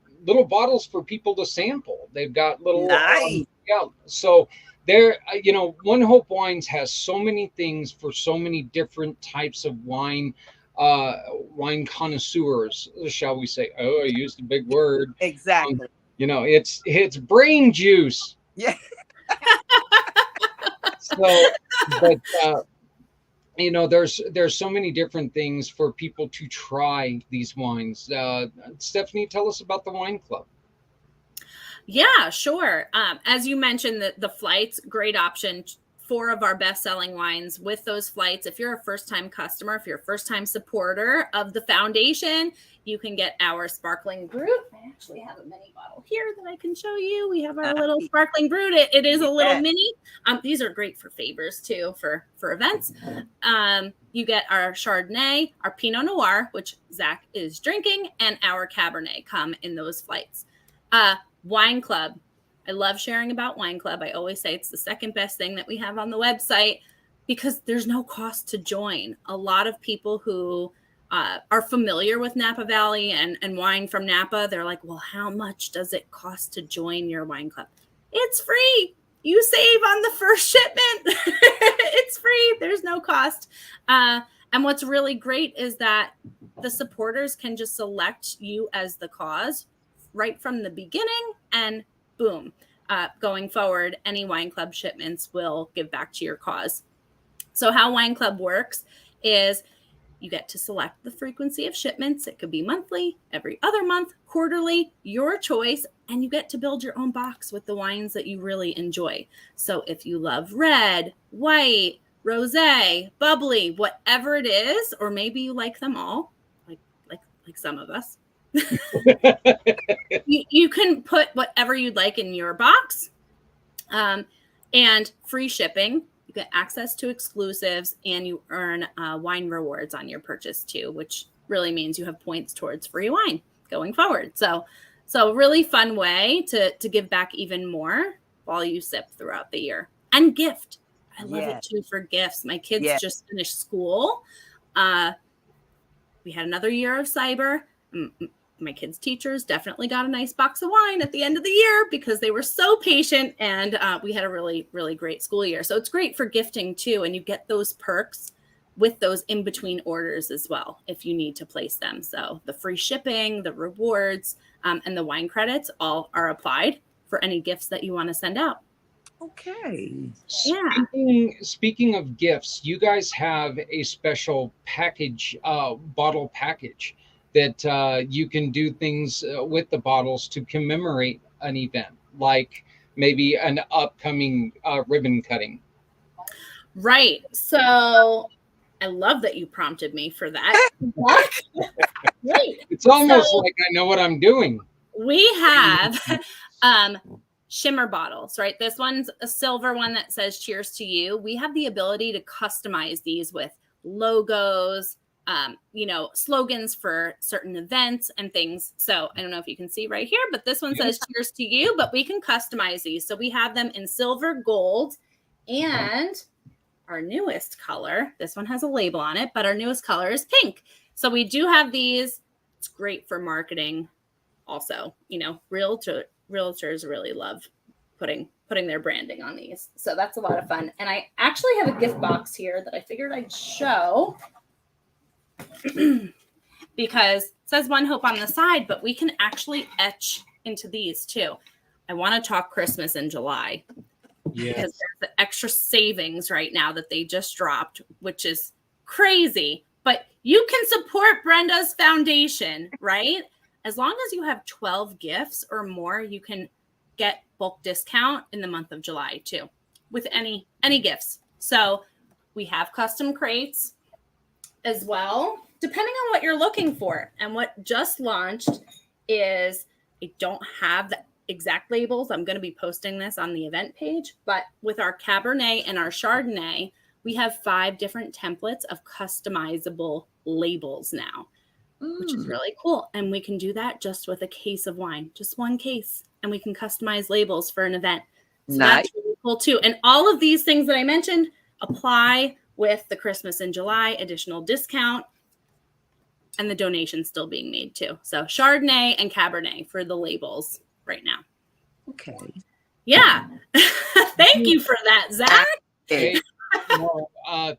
bottles for people to sample. They've got little, Nice. yeah. So there, you know, One Hope Wines has so many things for so many different types of wine. Wine connoisseurs, shall we say? Oh, I used a big word. Exactly. You know, it's brain juice. Yeah. So, but you know, there's so many different things for people to try these wines. Stephanie, tell us about the wine club. Yeah, sure. As you mentioned, the flights, great option. 4 of our best-selling wines with those flights. If you're a first-time customer, if you're a first-time supporter of the foundation, you can get our sparkling brut. I actually have a mini bottle here that I can show you. We have our little sparkling brut. It is a little mini. These are great for favors too, for events. You get our Chardonnay, our Pinot Noir, which Zach is drinking, and our Cabernet come in those flights. Wine Club. I love sharing about Wine Club. I always say it's the second best thing that we have on the website because there's no cost to join. A lot of people who are familiar with Napa Valley and wine from Napa, they're like, well, how much does it cost to join your wine club? It's free. You save on the first shipment. It's free. There's no cost. And what's really great is that the supporters can just select you as the cause right from the beginning, and boom, going forward, any wine club shipments will give back to your cause. So how Wine Club works is you get to select the frequency of shipments. It could be monthly, every other month, quarterly, your choice, and you get to build your own box with the wines that you really enjoy. So if you love red, white, rosé, bubbly, whatever it is, or maybe you like them all, like some of us, you can put whatever you'd like in your box, and free shipping. You get access to exclusives, and you earn wine rewards on your purchase too, which really means you have points towards free wine going forward. So really fun way to give back even more while you sip throughout the year. And gift. I love it too for gifts. My kids just finished school. We had another year of cyber. My kids' teachers definitely got a nice box of wine at the end of the year because they were so patient, and we had a really, really great school year. So it's great for gifting too, and you get those perks with those in-between orders as well if you need to place them. So the free shipping, the rewards, and the wine credits all are applied for any gifts that you want to send out. Okay. Yeah. Speaking of gifts, you guys have a special package, bottle package, that you can do things with the bottles to commemorate an event, like maybe an upcoming ribbon cutting. Right. So I love that you prompted me for that. Great. It's almost like I know what I'm doing. We have shimmer bottles, right? This one's a silver one that says cheers to you. We have the ability to customize these with logos, slogans for certain events and things. So I don't know if you can see right here, but this one says cheers to you, but we can customize these. So we have them in silver, gold, and our newest color. This one has a label on it, but our newest color is pink. So we do have these. It's great for marketing. Also, realtors really love putting their branding on these. So that's a lot of fun. And I actually have a gift box here that I figured I'd show. Because it says One Hope on the side, but we can actually etch into these too. I want to talk Christmas in July. Yes. Because there's the extra savings right now that they just dropped, which is crazy. But you can support Brenda's foundation, right? As long as you have 12 gifts or more, you can get bulk discount in the month of July too, with any gifts. So we have custom crates as well, depending on what you're looking for. And what just launched is, I don't have the exact labels. I'm going to be posting this on the event page, but with our Cabernet and our Chardonnay, we have 5 different templates of customizable labels now, which is really cool. And we can do that just with a case of wine, just one case, and we can customize labels for an event. So that's really cool too. And all of these things that I mentioned apply with the Christmas in July additional discount, and the donation still being made too. So Chardonnay and Cabernet for the labels right now. Okay. Yeah. Thank you for that, Zach. Hey, well,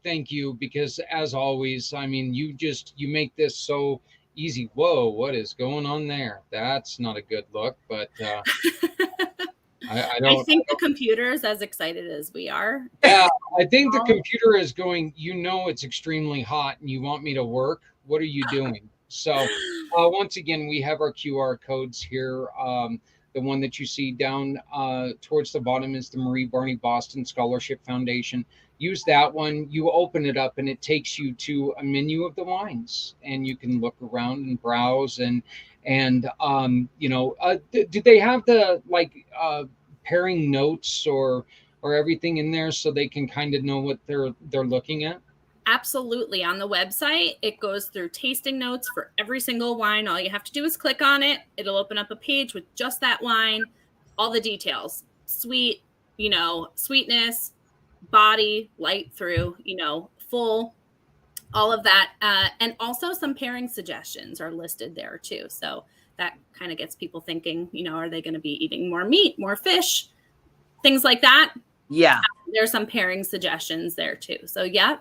thank you, because as always, I mean, you make this so easy. Whoa, what is going on there? That's not a good look, but I think the computer is as excited as we are. Yeah, I think the computer is going, it's extremely hot and you want me to work. What are you doing? So once again, we have our QR codes here. The one that you see down towards the bottom is the Marie Barney Boston Scholarship Foundation. Use that one. You open it up and it takes you to a menu of the wines, and you can look around and browse and do they have the pairing notes or everything in there so they can kind of know what they're looking at? Absolutely. On the website, it goes through tasting notes for every single wine. All you have to do is click on it. It'll open up a page with just that wine, all the details, sweet, sweetness, body, light through, full, all of that. And also some pairing suggestions are listed there too. So that kind of gets people thinking, are they going to be eating more meat, more fish, things like that? Yeah. There's some pairing suggestions there too. So yeah.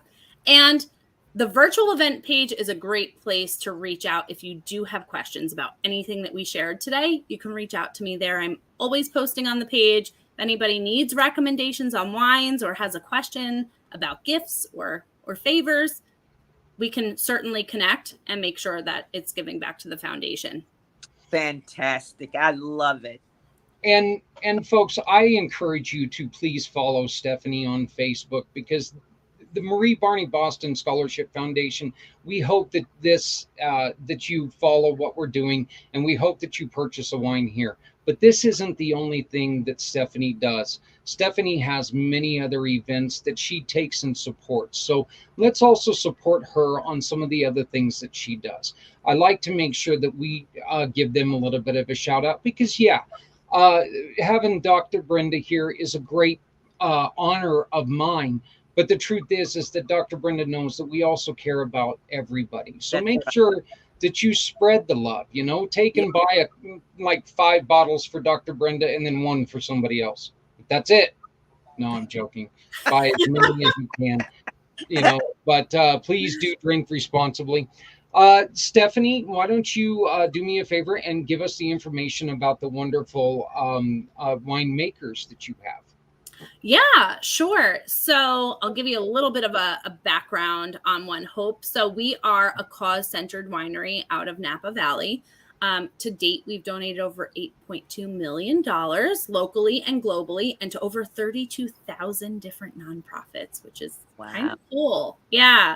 And the virtual event page is a great place to reach out. If you do have questions about anything that we shared today, you can reach out to me there. I'm always posting on the page. If anybody needs recommendations on wines or has a question about gifts or favors, we can certainly connect and make sure that it's giving back to the foundation. Fantastic. I love it. And folks, I encourage you to please follow Stephanie on Facebook, because the Marie Barney Boston Scholarship Foundation, we hope that that you follow what we're doing, and we hope that you purchase a wine here. But this isn't the only thing that Stephanie does. Stephanie has many other events that she takes and supports. So let's also support her on some of the other things that she does. I like to make sure that we give them a little bit of a shout out, because having Dr. Brenda here is a great honor of mine. But the truth is that Dr. Brenda knows that we also care about everybody. So make sure that you spread the love, take and buy 5 bottles for Dr. Brenda and then 1 for somebody else. That's it. No, I'm joking. Buy as many as you can, but please do drink responsibly. Stephanie, why don't you do me a favor and give us the information about the wonderful winemakers that you have? Yeah, sure. So I'll give you a little bit of a background on One Hope. So we are a cause-centered winery out of Napa Valley. To date, we've donated over $8.2 million locally and globally, and to over 32,000 different nonprofits, which is kind of cool. Yeah.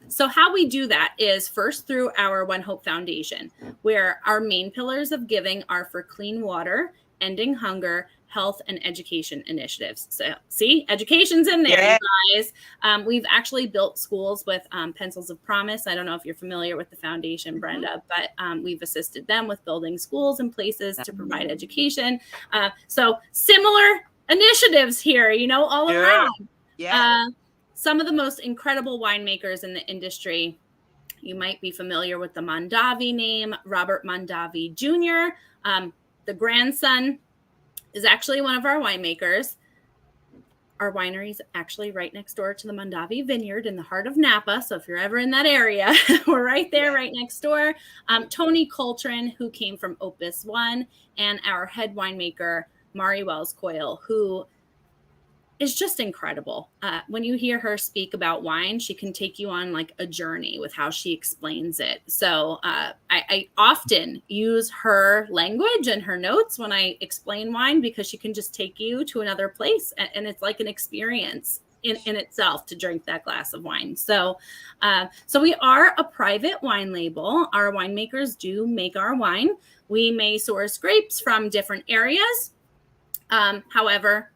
So how we do that is first through our One Hope Foundation, where our main pillars of giving are for clean water, ending hunger, health, and education initiatives. So see, education's in there, you guys. We've actually built schools with Pencils of Promise. I don't know if you're familiar with the foundation, Brenda, but we've assisted them with building schools and places to provide education. So similar initiatives here, all around. Yeah. Some of the most incredible winemakers in the industry. You might be familiar with the Mondavi name, Robert Mondavi Jr. The grandson is actually one of our winemakers. Our winery is actually right next door to the Mondavi Vineyard in the heart of Napa. So if you're ever in that area, we're right there, right next door. Tony Coltrane, who came from Opus One, and our head winemaker, Mari Wells Coyle, who is just incredible. When you hear her speak about wine, she can take you on a journey with how she explains it. So I often use her language and her notes when I explain wine, because she can just take you to another place, and it's like an experience in itself to drink that glass of wine. So we are a private wine label. Our winemakers do make our wine. We may source grapes from different areas. However,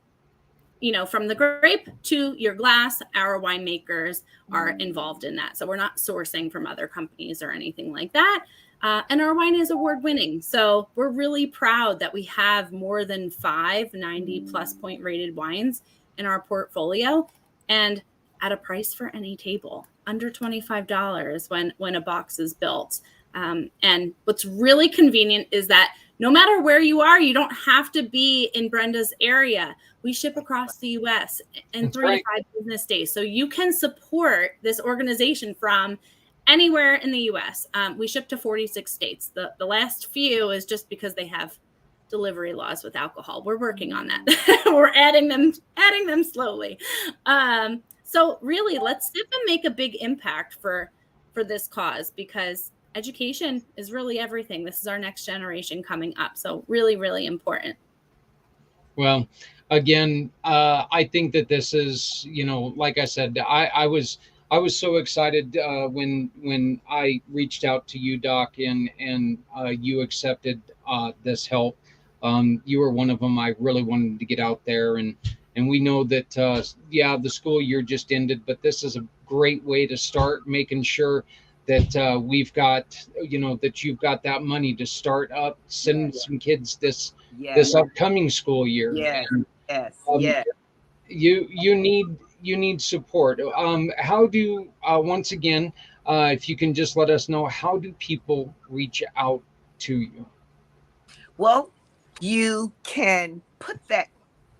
from the grape to your glass, our winemakers are involved in that. So we're not sourcing from other companies or anything like that. And our wine is award-winning. So we're really proud that we have more than 5 90+ point rated wines in our portfolio. and at a price for any table, under $25 when a box is built. And what's really convenient is that no matter where you are, you don't have to be in Brenda's area. We ship across the U.S. in That's 3 right. to 5 business days. So you can support this organization from anywhere in the U.S. We ship to 46 states. The last few is just because they have delivery laws with alcohol. We're working on that. We're adding them slowly. So really, let's step and make a big impact for this cause, because education is really everything. This is our next generation coming up. So really, really important. Well, again, I think that this is, like I said, I was so excited when I reached out to you, Doc, and you accepted this help. You were one of them. I really wanted to get out there, and we know that the school year just ended, but this is a great way to start making sure that we've got, that you've got that money to start up, send some kids this upcoming school year. Yes, And, yes, um, yes. you need support. How do once again, if you can just let us know, how do people reach out to you? Well, you can put that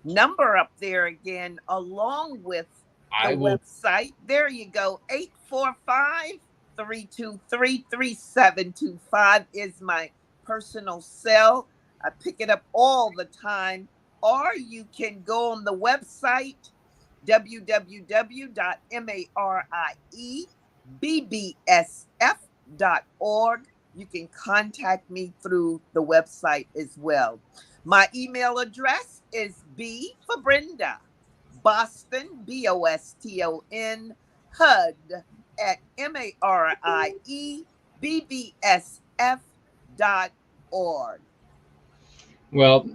number up there again along with the I will. website. There you go. 845-323-3725 is my personal cell. I pick it up all the time. Or you can go on the website www.mariebbsf.org. You can contact me through the website as well. My email address is B for Brenda, Boston, BOSTON, HUD at MARIEBBSF.org. Well,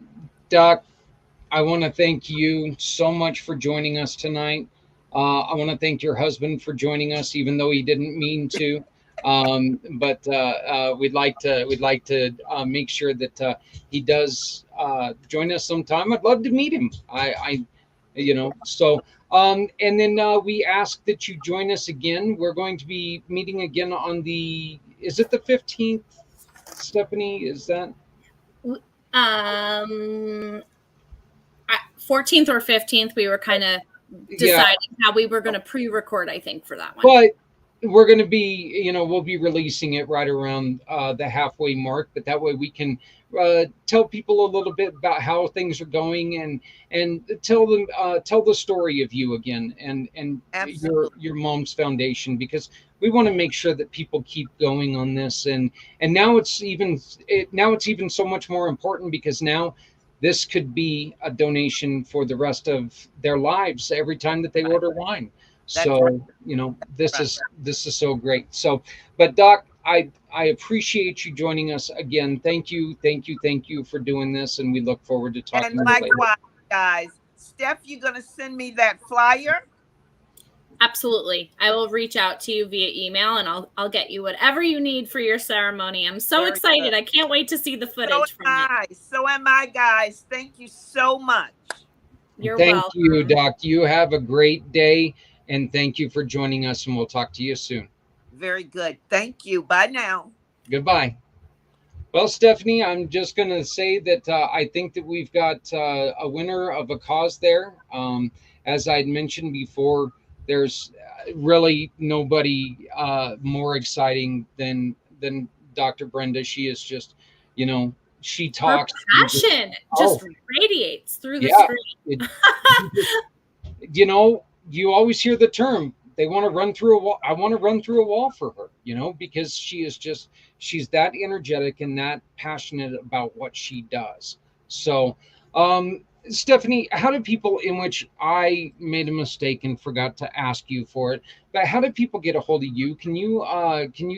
Doc, I want to thank you so much for joining us tonight. I want to thank your husband for joining us, even though he didn't mean to. But we'd like to make sure that he does join us sometime. I'd love to meet him. So. And then we ask that you join us again. We're going to be meeting again on is it the 15th, Stephanie? Is that? 14th or 15th, we were kind of deciding how we were going to pre-record, I think, for that one. But we're going to be, we'll be releasing it right around the halfway mark, but that way we can tell people a little bit about how things are going, and tell the story of you again, and your mom's foundation, because we want to make sure that people keep going on this, and now it's even so much more important, because now this could be a donation for the rest of their lives every time that they order wine. So, this is so great. So, but Doc, I appreciate you joining us again. Thank you for doing this, and we look forward to talking to you later. And likewise, guys. Steph, you gonna send me that flyer? Absolutely. I will reach out to you via email, and I'll get you whatever you need for your ceremony. I'm so excited. I can't wait to see the footage from it. So am I, guys. Thank you so much. You're welcome. Thank you, Doc. You have a great day, and thank you for joining us, and we'll talk to you soon. Very good. Thank you. Bye now. Goodbye. Well, Stephanie, I'm just going to say that I think that we've got a winner of a cause there. As I'd mentioned before, there's really nobody more exciting than Dr. Brenda. She is just, she talks. Her passion just radiates through the screen. You always hear the term, they want to run through a wall. I want to run through a wall for her, because she's that energetic and that passionate about what she does. So, Stephanie, how do people, in which I made a mistake and forgot to ask you for it, but how do people get a hold of you? Can you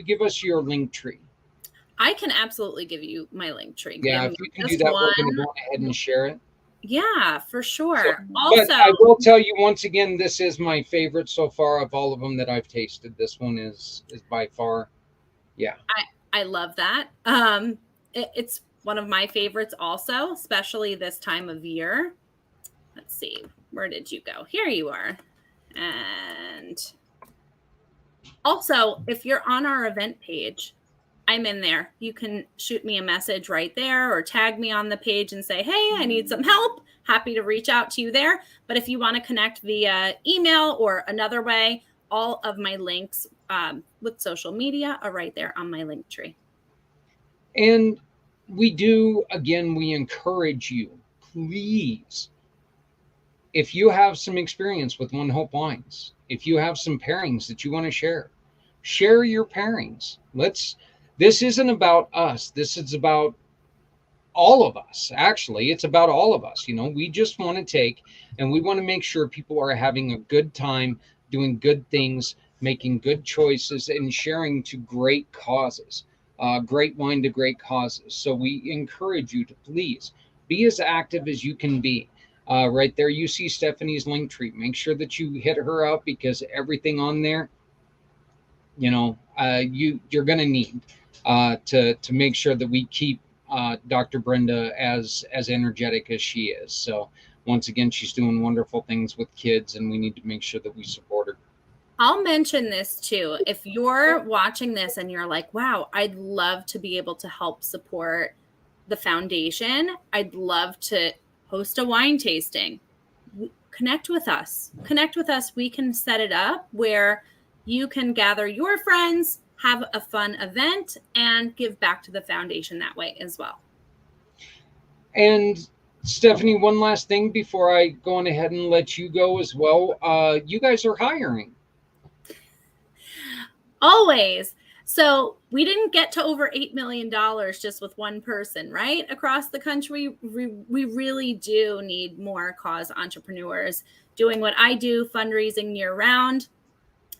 give us your link tree? I can absolutely give you my link tree. Yeah, if you can do that, we're going to go ahead and share it. Yeah, for sure. But I will tell you once again, this is my favorite so far of all of them that I've tasted. This one is by far, yeah. I love that. It's one of my favorites also, especially this time of year. Let's see, where did you go? Here you are. And also, if you're on our event page, I'm in there. You can shoot me a message right there or tag me on the page and say, hey, I need some help. Happy to reach out to you there. But if you want to connect via email or another way, all of my links with social media are right there on my link tree. And we encourage you, please, if you have some experience with One Hope Wines, if you have some pairings that you want to share your pairings. This isn't about us. This is about all of us. Actually, it's about all of us. We just want to take and we want to make sure people are having a good time, doing good things, making good choices, and sharing to great causes, great wine to great causes. So we encourage you to please be as active as you can be. Right there, you see Stephanie's link tree. Make sure that you hit her up because everything on there, you're going to need to make sure that we keep Dr. Brenda as energetic as she is. So once again, she's doing wonderful things with kids, and we need to make sure that we support her. I'll mention this too. If you're watching this and you're like, wow, I'd love to be able to help support the foundation. I'd love to host a wine tasting. Connect with us. We can set it up where you can gather your friends, have a fun event, and give back to the foundation that way as well. And Stephanie, one last thing before I go on ahead and let you go as well. You guys are hiring. Always. So we didn't get to over $8 million just with one person, right? Across the country, we really do need more cause entrepreneurs doing what I do, fundraising year round,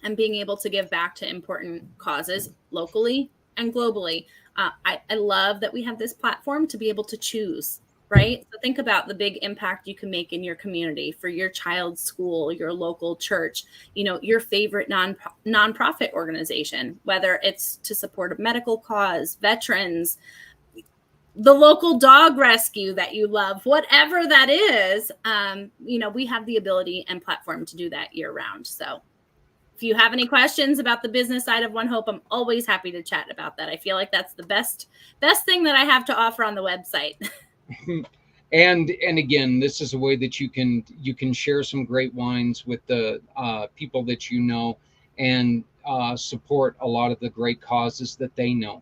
and being able to give back to important causes locally and globally. I love that we have this platform to be able to choose, right? So think about the big impact you can make in your community for your child's school, your local church, your favorite nonprofit organization, whether it's to support a medical cause, veterans, the local dog rescue that you love, whatever that is, we have the ability and platform to do that year round. So if you have any questions about the business side of One Hope, I'm always happy to chat about that. I feel like that's the best thing that I have to offer on the website. And again, this is a way that you can share some great wines with the people that you know and support a lot of the great causes that they know.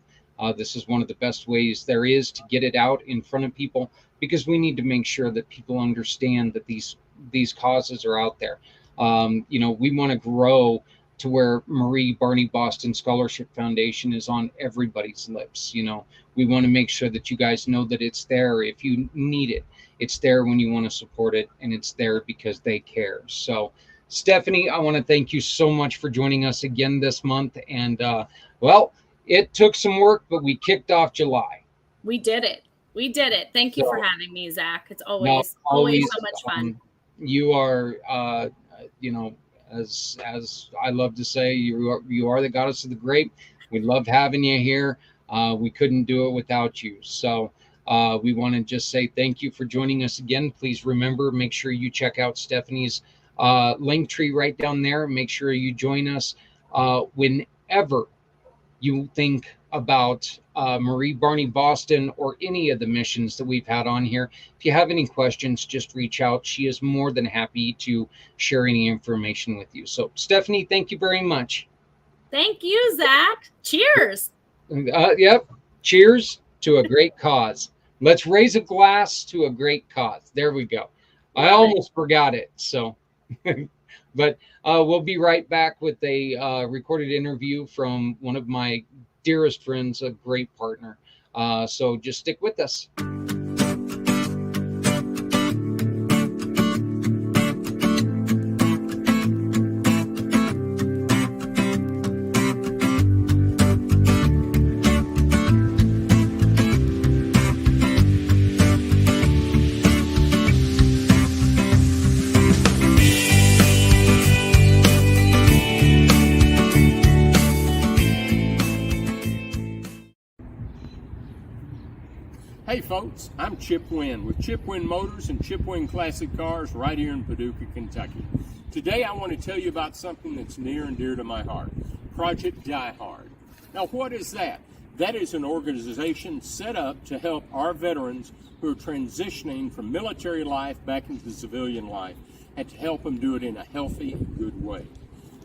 This is one of the best ways there is to get it out in front of people, because we need to make sure that people understand that these causes are out there. We want to grow to where Marie Barney Boston Scholarship Foundation is on everybody's lips. We want to make sure that you guys know that it's there if you need it. It's there when you want to support it, and it's there because they care. So, Stephanie, I want to thank you so much for joining us again this month. And it took some work, but we kicked off July. We did it. Thank you for having me, Zach. It's always so much fun. You are, as I love to say, you are the goddess of the grape. We love having you here. We couldn't do it without you. So we want to just say thank you for joining us again. Please remember, make sure you check out Stephanie's link tree right down there. Make sure you join us whenever you think about Marie Barney Boston or any of the missions that we've had on here. If you have any questions, just reach out. She is more than happy to share any information with you. So, Stephanie, thank you very much. Thank you, Zach. Cheers. Yep. Cheers to a great cause. Let's raise a glass to a great cause. There we go. I almost forgot it. So, but we'll be right back with a recorded interview from one of my dearest friends, a great partner. So just stick with us. Hey Hey folks, I'm Chip Wynn with Chip Wynn Motors and Chip Wynn Classic Cars right here in Paducah, Kentucky. Today I want to tell you about something that's near and dear to my heart, Project Die Hard. Now what is that? That is an organization set up to help our veterans who are transitioning from military life back into civilian life and to help them do it in a healthy, good way.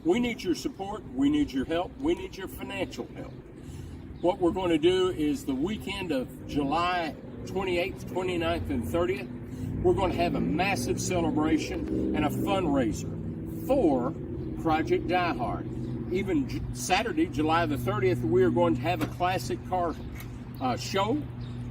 We need your support, we need your help, we need your financial help. What we're going to do is the weekend of July 28th, 29th, and 30th, we're going to have a massive celebration and a fundraiser for Project Die Hard. Even Saturday, July the 30th, we are going to have a classic car show.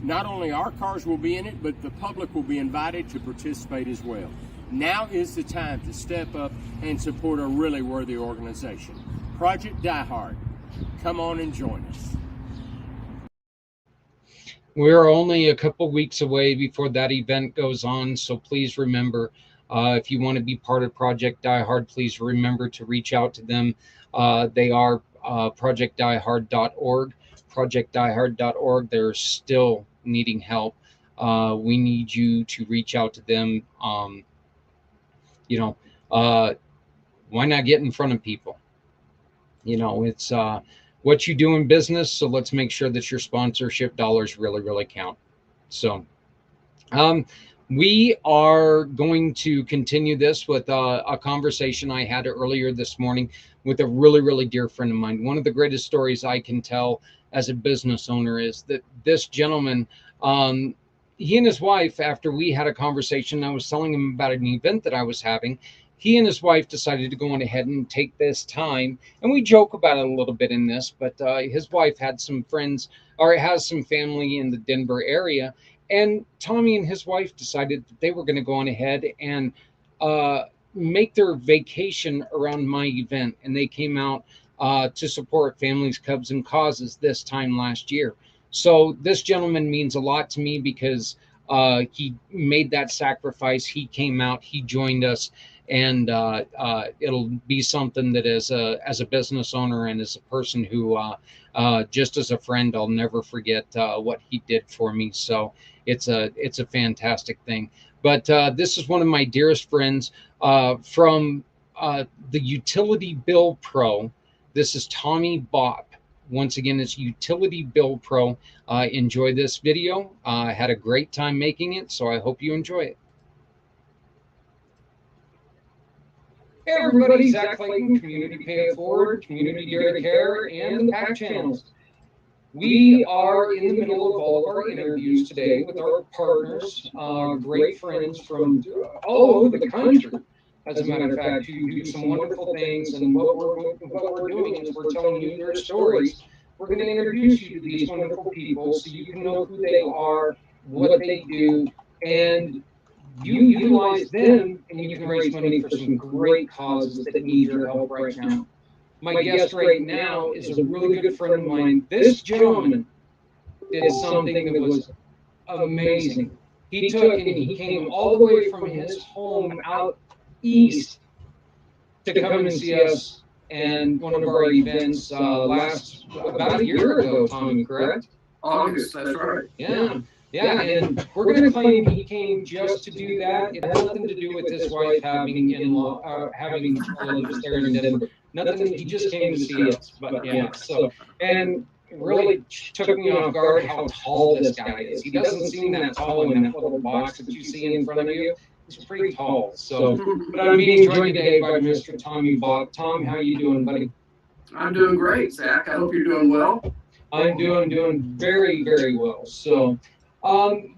Not only our cars will be in it, but the public will be invited to participate as well. Now is the time to step up and support a really worthy organization. Project Die Hard. Come on and join us. We're only a couple weeks away before that event goes on, so please remember, if you want to be part of Project Die Hard, please remember to reach out to them. They are projectdiehard.org, projectdiehard.org. They're still needing help. We need you to reach out to them. Why not get in front of people? It's what you do in business, so let's make sure that your sponsorship dollars really count. So we are going to continue this with a conversation I had earlier this morning with a really dear friend of mine. One of the greatest stories I can tell as a business owner is that this gentleman, he and his wife, after we had a conversation, I was telling him about an event that I was having. He and his wife decided to go on ahead and take this time, and we joke about it a little bit in this, but his wife had some friends, or has some family in the Denver area, and Tommy and his wife decided that they were going to go on ahead and make their vacation around my event, and they came out to support families, cubs, and causes this time last year. So this gentleman means a lot to me because he made that sacrifice. He came out, he joined us, and it'll be something that as a business owner and as a person who just as a friend, I'll never forget what he did for me. So it's a fantastic thing. But this is one of my dearest friends from the Utility Bill Pro. This is Tommy Bopp. Once again, it's Utility Bill Pro. Enjoy this video. I had a great time making it, so I hope you enjoy it. Hey everybody, Zach Clayton, Community Pay It Forward, Community Dairy Care, and the pACT channels. We are in the middle of all of our interviews today with our partners, great friends from all over the country, as a matter of fact, who do some wonderful things. And what we're doing is we're telling you their stories. We're going to introduce you to these wonderful people so you can know who they are, what they do, and you utilize them, and you can raise money for some great causes that need your help right now. My guest right now is a really good friend of mine. This gentleman did something that was amazing. He took and he came all the way from his home out east to come and see us and one of our events about a year ago, Tommy, correct? August, that's right. Yeah, and we're going to claim he came just to do that. It had nothing to do with his wife having relatives there in Denver. Nothing. He just came to see us. But yeah, so and it really took me off guard how tall this guy is. He doesn't seem that tall in that little box that you see in front of you. He's pretty tall. So, but I'm being joined today by Mr. Tommy Bopp. Tom, how you doing, buddy? I'm doing great, Zach. I hope you're doing well. I'm doing very well. So.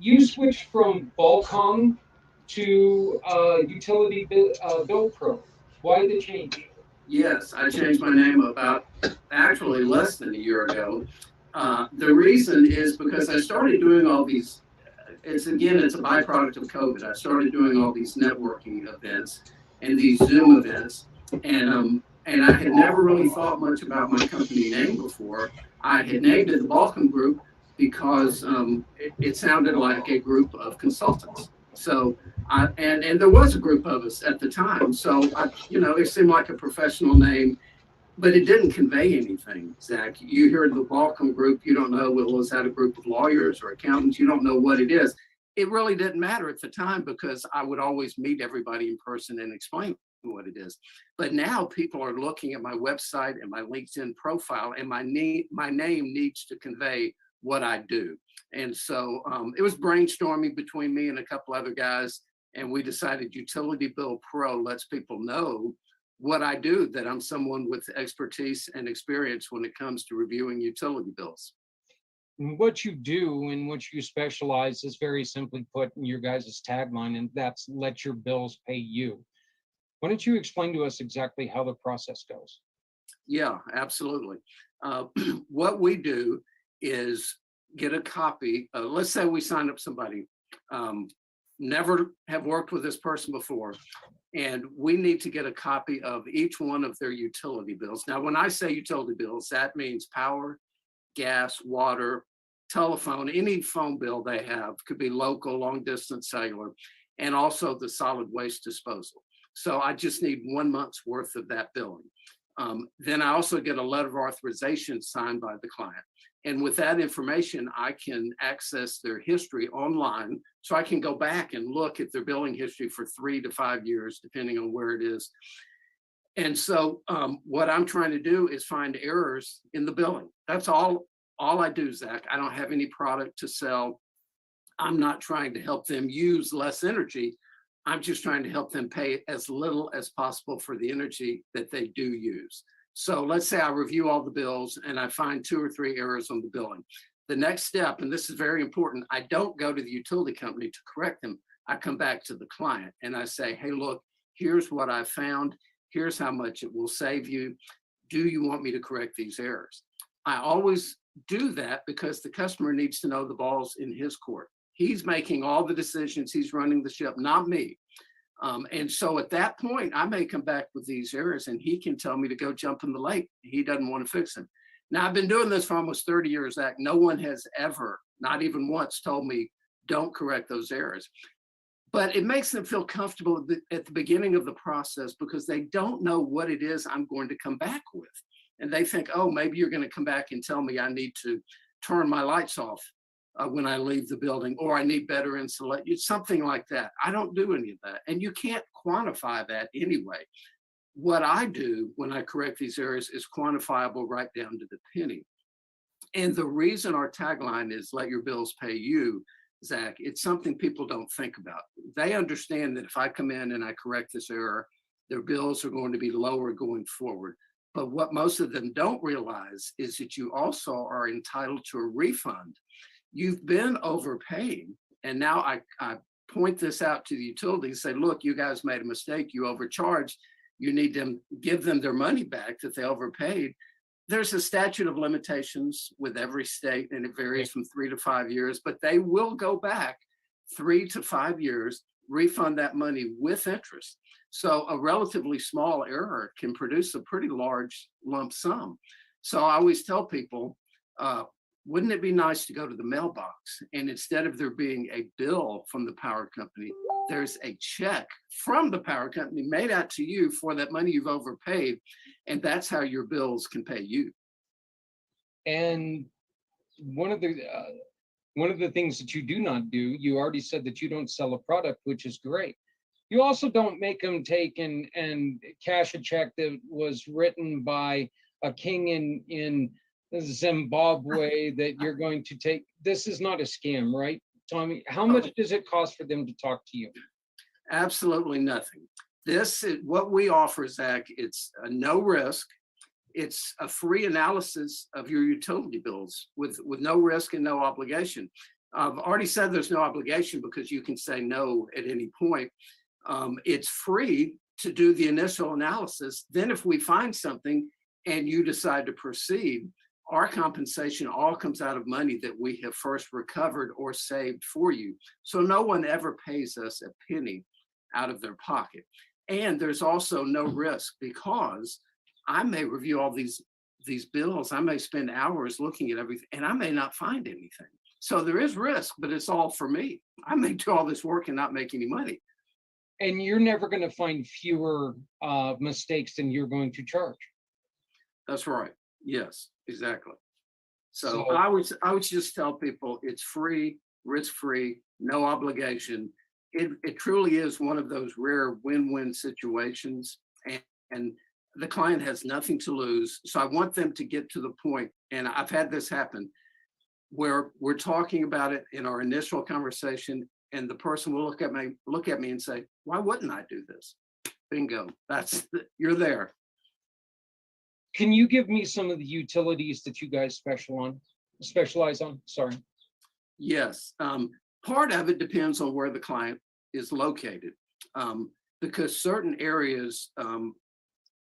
You switched from Balcom to Utility Bill Pro. Why the change? Yes, I changed my name about actually less than a year ago. The reason is because I started doing all these. It's a byproduct of COVID. I started doing all these networking events and these Zoom events, and I had never really thought much about my company name before. I had named it the Balcom Group because it sounded like a group of consultants. So, and there was a group of us at the time. So, it seemed like a professional name. but it didn't convey anything, Zach. You hear the Balcom group, you don't know, well, is that a group of lawyers or accountants? You don't know what it is. It really didn't matter at the time because I would always meet everybody in person and explain what it is. But now people are looking at my website and my LinkedIn profile, and my name needs to convey what I do. And so it was brainstorming between me and a couple other guys, and we decided Utility Bill Pro lets people know what I do, that I'm someone with expertise and experience when it comes to reviewing utility bills. What you do and what you specialize is very simply put in your guys' tagline, and that's let your bills pay you. Why don't you explain to us exactly how the process goes? Yeah, absolutely. What we do is get a copy. Let's say we sign up somebody, never have worked with this person before, and we need to get a copy of each one of their utility bills. Now, when I say utility bills, that means power, gas, water, telephone, any phone bill they have, could be local, long distance, cellular, and also the solid waste disposal. So I just need 1 month's worth of that billing. Then I also get a letter of authorization signed by the client. And with that information, I can access their history online. So I can go back and look at their billing history for 3 to 5 years, depending on where it is. And so what I'm trying to do is find errors in the billing. That's all I do, Zach. I don't have any product to sell. I'm not trying to help them use less energy. I'm just trying to help them pay as little as possible for the energy that they do use. So let's say I review all the bills and I find 2 or 3 errors on the billing. The next step, and this is very important, I don't go to the utility company to correct them. I come back to the client and I say, hey, look, here's what I found. Here's how much it will save you. Do you want me to correct these errors? I always do that because the customer needs to know the ball's in his court. He's making all the decisions. He's running the ship, not me. And so at that point, I may come back with these errors and he can tell me to go jump in the lake. He doesn't want to fix them. Now, I've been doing this for almost 30 years, Zach. No one has ever, not even once, told me, don't correct those errors. But it makes them feel comfortable at the beginning of the process because they don't know what it is I'm going to come back with. And they think, oh, maybe you're going to come back and tell me I need to turn my lights off when I leave the building, or I need better insulation, something like that. I don't do any of that. And you can't quantify that anyway. What I do when I correct these errors is quantifiable right down to the penny. And the reason our tagline is let your bills pay you, Zach, it's something people don't think about. They understand that if I come in and I correct this error, their bills are going to be lower going forward. But what most of them don't realize is that you also are entitled to a refund. You've been overpaying. And now I point this out to the utilities, say, look, you guys made a mistake. You overcharged. You need to give them their money back that they overpaid. There's a statute of limitations with every state, and it varies from 3 to 5 years, but they will go back 3 to 5 years, refund that money with interest. So a relatively small error can produce a pretty large lump sum. So I always tell people, wouldn't it be nice to go to the mailbox and instead of there being a bill from the power company, there's a check from the power company made out to you for that money you've overpaid, and that's how your bills can pay you. And one of the things that you do not do, you already said that you don't sell a product, which is great. You also don't make them take and cash a check that was written by a king in Zimbabwe that you're going to take. This is not a scam, right, Tommy? How much does it cost for them to talk to you? Absolutely nothing. This is what we offer, Zach. It's a no risk. It's a free analysis of your utility bills with no risk and no obligation. I've already said there's no obligation because you can say no at any point. It's free to do the initial analysis. Then if we find something and you decide to proceed, our compensation all comes out of money that we have first recovered or saved for you. So no one ever pays us a penny out of their pocket. And there's also no risk because I may review all these bills. I may spend hours looking at everything and I may not find anything. So there is risk, but it's all for me. I may do all this work and not make any money. And you're never going to find fewer mistakes than you're going to charge. That's right. Yes, exactly. So So I would just tell people it's free, risk-free, no obligation. It truly is one of those rare win-win situations, and the client has nothing to lose. So I want them to get to the point, and I've had this happen, where we're talking about it in our initial conversation, and the person will look at me and say, "Why wouldn't I do this?" Bingo. You're there. can you give me some of the utilities that you guys specialize on? Sorry. Yes. Part of it depends on where the client is located, because certain areas,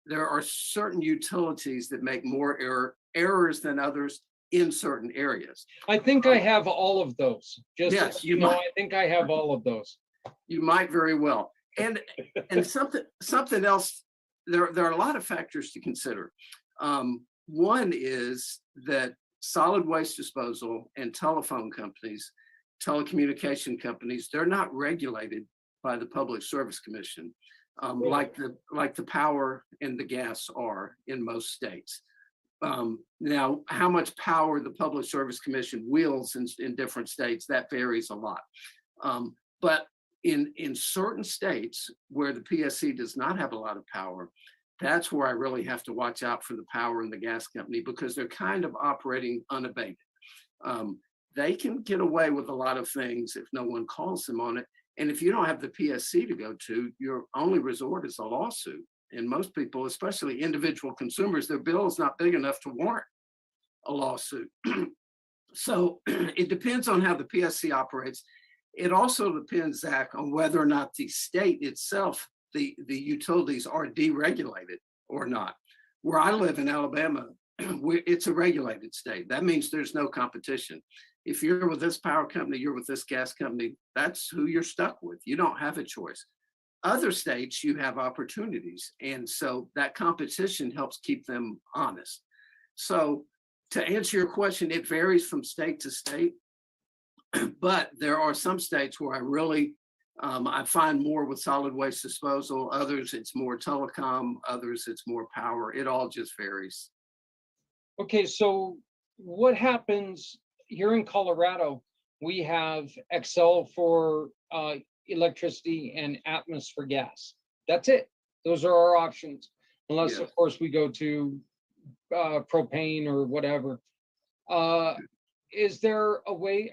there are certain utilities that make more errors than others in certain areas. I think I have all of those. Just Yes, so you know, I think I have all of those. You might very well. And something else, there are a lot of factors to consider. One is that solid waste disposal and telephone companies, telecommunication companies, they're not regulated by the Public Service Commission, like the power and the gas are in most states. Now, how much power the Public Service Commission wields in different states, that varies a lot. But in certain states where the PSC does not have a lot of power, that's where I really have to watch out for the power and the gas company, because they're kind of operating unabated. They can get away with a lot of things if no one calls them on it. And if you don't have the PSC to go to, your only resort is a lawsuit. And most people, especially individual consumers, their bill is not big enough to warrant a lawsuit. So it depends on how the PSC operates. It also depends, Zach, on whether or not the state itself, the utilities are deregulated or not. Where I live in Alabama, it's a regulated state. That means there's no competition. If you're with this power company, you're with this gas company, that's who you're stuck with. You don't have a choice. Other states, you have opportunities. And so that competition helps keep them honest. So to answer your question, it varies from state to state. But there are some states where I really, I find more with solid waste disposal. Others, it's more telecom. Others, it's more power. It all just varies. Okay, so what happens here in Colorado? We have Excel for electricity and Atmos for gas. That's it. Those are our options, unless of course we go to propane or whatever. Is there a way?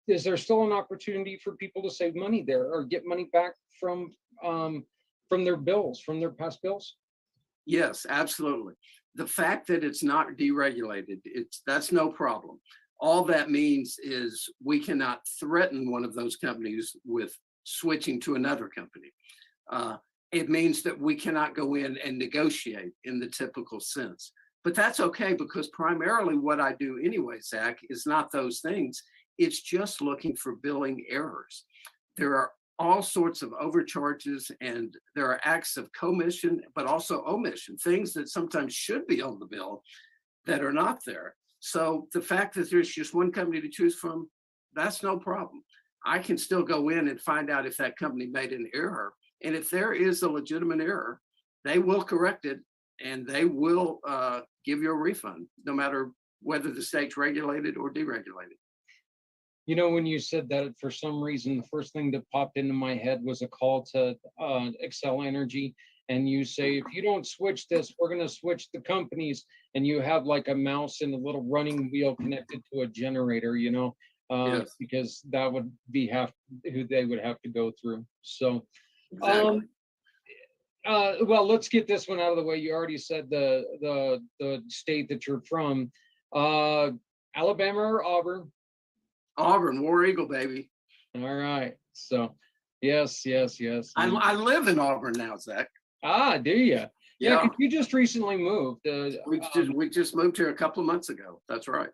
Is there still an opportunity for people to save money there or get money back from their bills, from their past bills? Yes, absolutely. The fact that it's not deregulated, that's no problem. All that means is we cannot threaten one of those companies with switching to another company. It means that we cannot go in and negotiate in the typical sense. But that's okay, because primarily what I do anyway, Zach, is not those things. It's just looking for billing errors. There are all sorts of overcharges, and there are acts of commission, but also omission, things that sometimes should be on the bill that are not there. So the fact that there's just one company to choose from, that's no problem. I can still go in and find out if that company made an error. And if there is a legitimate error, they will correct it, and they will give you a refund, no matter whether the state's regulated or deregulated. You know, when you said that, for some reason, the first thing that popped into my head was a call to Excel Energy. And you say, if you don't switch this, we're going to switch the companies. And you have like a mouse and a little running wheel connected to a generator, you know, Yes. because that would be who they would have to go through. So, Exactly. well, let's get this one out of the way. You already said the state that you're from, Alabama or Auburn? Auburn, War Eagle, baby. All right. So, yes. I live in Auburn now, Zach. Ah, do you? Yeah, 'cause you just recently moved. We just moved here a couple of months ago. That's right.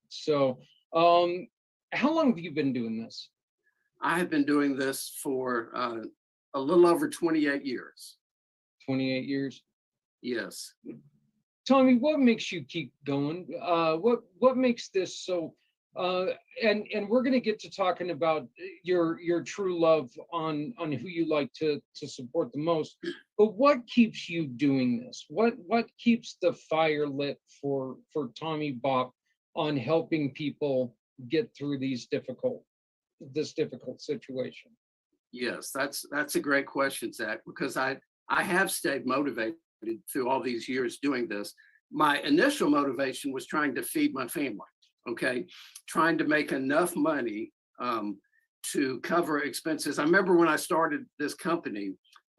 So, how long have you been doing this? I have been doing this for a little over 28 years. 28 years. Yes. Tommy, what makes you keep going? What makes this so? And we're going to get to talking about your true love on who you like to support the most. But what keeps you doing this? What keeps the fire lit for Tommy Bach on helping people get through this difficult situation? Yes, that's a great question, Zach, because I have stayed motivated through all these years doing this. My initial motivation was trying to feed my family, okay, trying to make enough money to cover expenses. I remember when I started this company,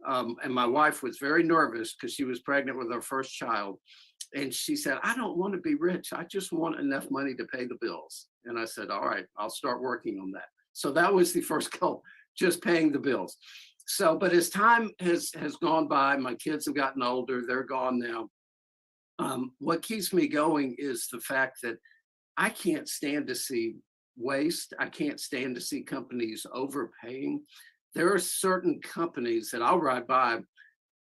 and my wife was very nervous because she was pregnant with her first child. And she said, I don't want to be rich. I just want enough money to pay the bills. And I said, all right, I'll start working on that. So that was the first goal, just paying the bills. So, but as time has gone by, my kids have gotten older, they're gone now. What keeps me going is the fact that I can't stand to see waste. I can't stand to see companies overpaying. There are certain companies that I'll ride by.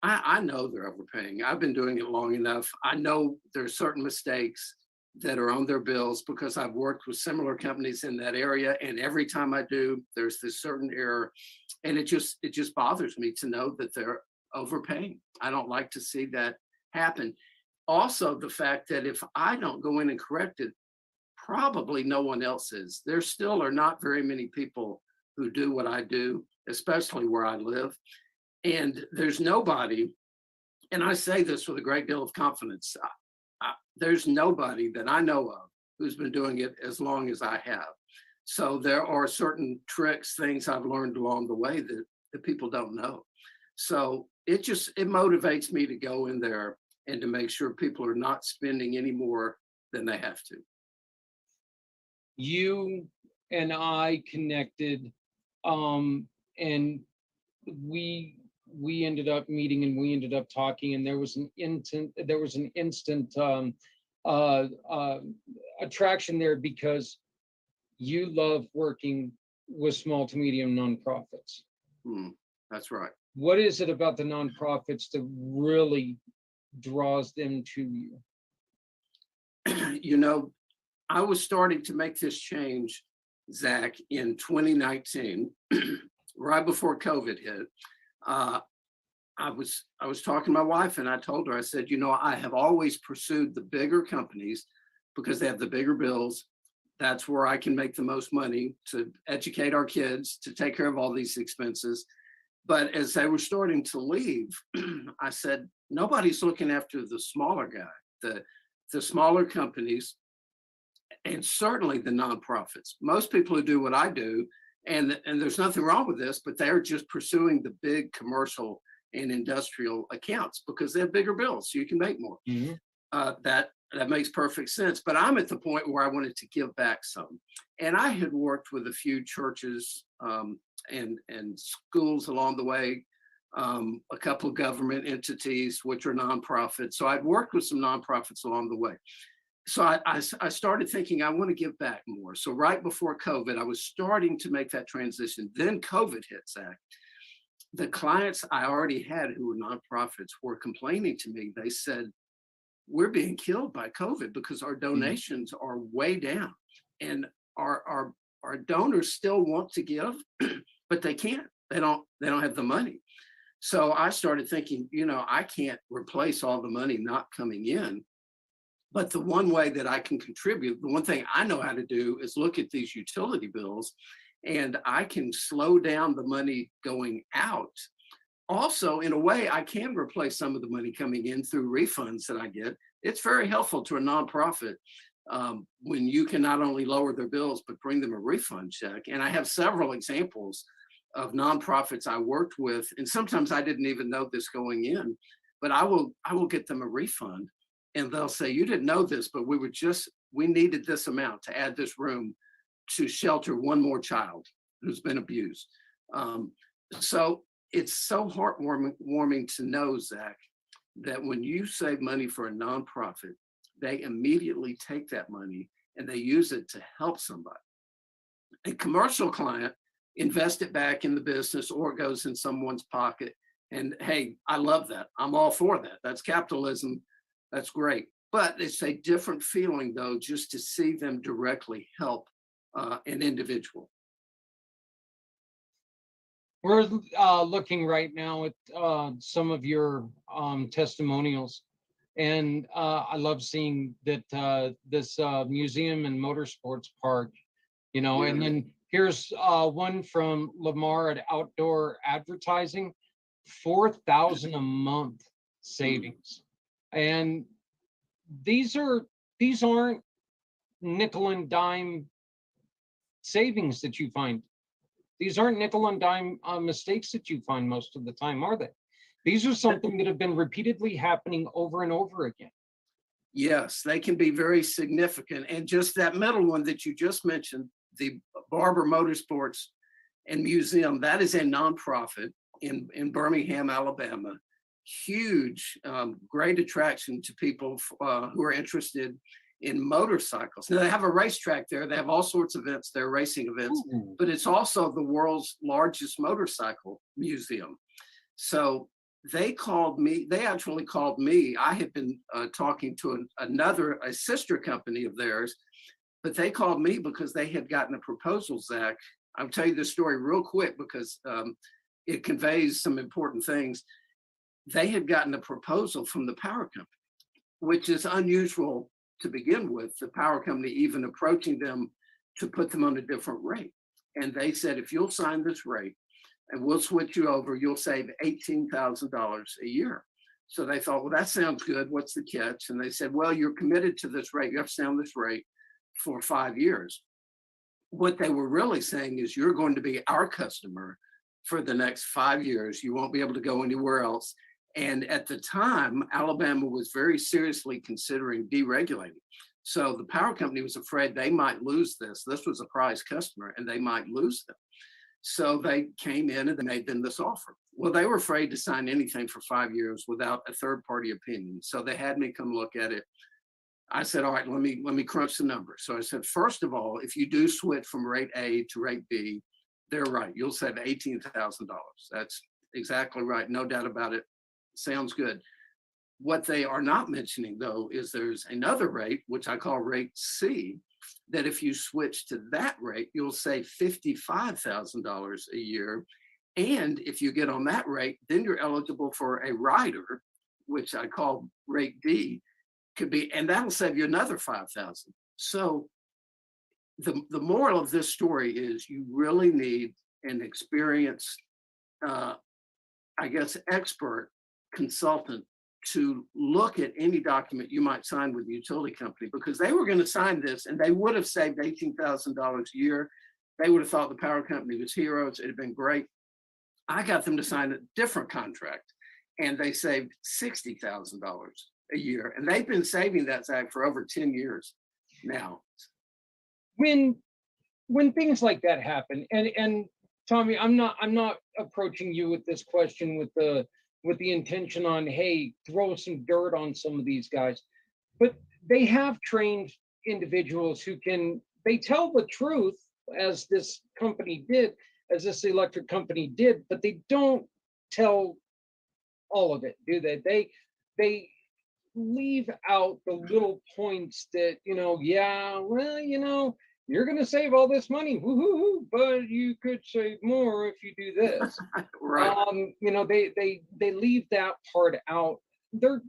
I know they're overpaying. I've been doing it long enough. I know there's certain mistakes that are on their bills because I've worked with similar companies in that area. And every time I do, there's this certain error. And it just bothers me to know that they're overpaying. I don't like to see that happen. Also, the fact that if I don't go in and correct it, probably no one else is. There still are not very many people who do what I do, especially where I live. And there's nobody, and I say this with a great deal of confidence, there's nobody that I know of who's been doing it as long as I have. So there are certain tricks, things I've learned along the way that people don't know. So it motivates me to go in there and to make sure people are not spending any more than they have to. You and I connected, and we ended up meeting and we ended up talking, and there was an instant attraction there because you love working with small to medium nonprofits. That's right. What is it about the nonprofits that really draws them to you? You know, I was starting to make this change, Zach, in 2019, right before COVID hit. I was talking to my wife and I told her, I said, you know, I have always pursued the bigger companies because they have the bigger bills. That's where I can make the most money to educate our kids, to take care of all these expenses. But as they were starting to leave, I said, nobody's looking after the smaller guy, the smaller companies, and certainly the nonprofits. Most people who do what I do, and there's nothing wrong with this, but they're just pursuing the big commercial and industrial accounts because they have bigger bills, so you can make more. Mm-hmm. That makes perfect sense. But I'm at the point where I wanted to give back some. And I had worked with a few churches and schools along the way, a couple of government entities, which are nonprofits. So I'd worked with some nonprofits along the way. So I started thinking I want to give back more. So right before COVID, I was starting to make that transition. Then COVID hit, Zach. The clients I already had who were nonprofits were complaining to me. They said, we're being killed by COVID because our donations are way down. And our donors still want to give, but they can't. They don't have the money. So I started thinking, you know, I can't replace all the money not coming in. But the one way that I can contribute, the one thing I know how to do is look at these utility bills, and I can slow down the money going out. Also, in a way, I can replace some of the money coming in through refunds that I get. It's very helpful to a nonprofit when you can not only lower their bills, but bring them a refund check. And I have several examples of nonprofits I worked with, and sometimes I didn't even know this going in, but I will get them a refund. And they'll say, you didn't know this, but we needed this amount to add this room to shelter one more child who's been abused. So it's so heartwarming to know, Zach, that when you save money for a nonprofit, they immediately take that money and they use it to help somebody. A commercial client invests it back in the business or it goes in someone's pocket. And hey, I love that. I'm all for that. That's capitalism. That's great. But it's a different feeling, though, just to see them directly help an individual. We're looking right now at some of your testimonials, and I love seeing that this museum and motorsports park, you know, and then here's one from Lamar at Outdoor Advertising, 4,000 a month savings. And these aren't nickel and dime savings that you find. These aren't nickel and dime mistakes that you find most of the time, are they? These are something that have been repeatedly happening over and over again. Yes, they can be very significant. And just that middle one that you just mentioned, the Barber Motorsports and Museum, that is a nonprofit in Birmingham, Alabama. Huge, great attraction to people who are interested in motorcycles. Now they have a racetrack there. They have all sorts of events there, racing events, but it's also the world's largest motorcycle museum. So they called me, they actually called me. I had been talking to a sister company of theirs, but they called me because they had gotten a proposal, Zach. I'll tell you this story real quick because it conveys some important things. They had gotten a proposal from the power company, which is unusual to begin with, the power company even approaching them to put them on a different rate. And they said, if you'll sign this rate and we'll switch you over, you'll save $18,000 a year. So they thought, well, that sounds good. What's the catch? And they said, well, you're committed to this rate. You have to stay on this rate for 5 years. What they were really saying is you're going to be our customer for the next 5 years. You won't be able to go anywhere else. And at the time, Alabama was very seriously considering deregulating. So the power company was afraid they might lose this. This was a prize customer and they might lose them. So they came in and they made them this offer. Well, they were afraid to sign anything for 5 years without a third-party opinion. So they had me come look at it. I said, all right, let me crunch the numbers. So I said, first of all, if you do switch from rate A to rate B, they're right. You'll save $18,000. That's exactly right. No doubt about it. Sounds good. What they are not mentioning, though, is there's another rate, which I call rate C, that if you switch to that rate, you'll save $55,000 a year. And if you get on that rate, then you're eligible for a rider, which I call rate D, could be, and that'll save you another $5,000. So the moral of this story is you really need an experienced, expert consultant to look at any document you might sign with the utility company, because they were going to sign this and they would have saved $18,000 a year. They would have thought the power company was heroes. It had been great. I got them to sign a different contract and they saved $60,000 a year. And they've been saving that, Zach, for over 10 years now. When things like that happen, and Tommy, I'm not approaching you with this question with the intention on, hey, throw some dirt on some of these guys, but they have trained individuals who they tell the truth, as this company did, as this electric company did, but they don't tell all of it, do they? They leave out the little points that, you're going to save all this money, woo-hoo-hoo, but you could save more if you do this. Right. They leave that part out. They're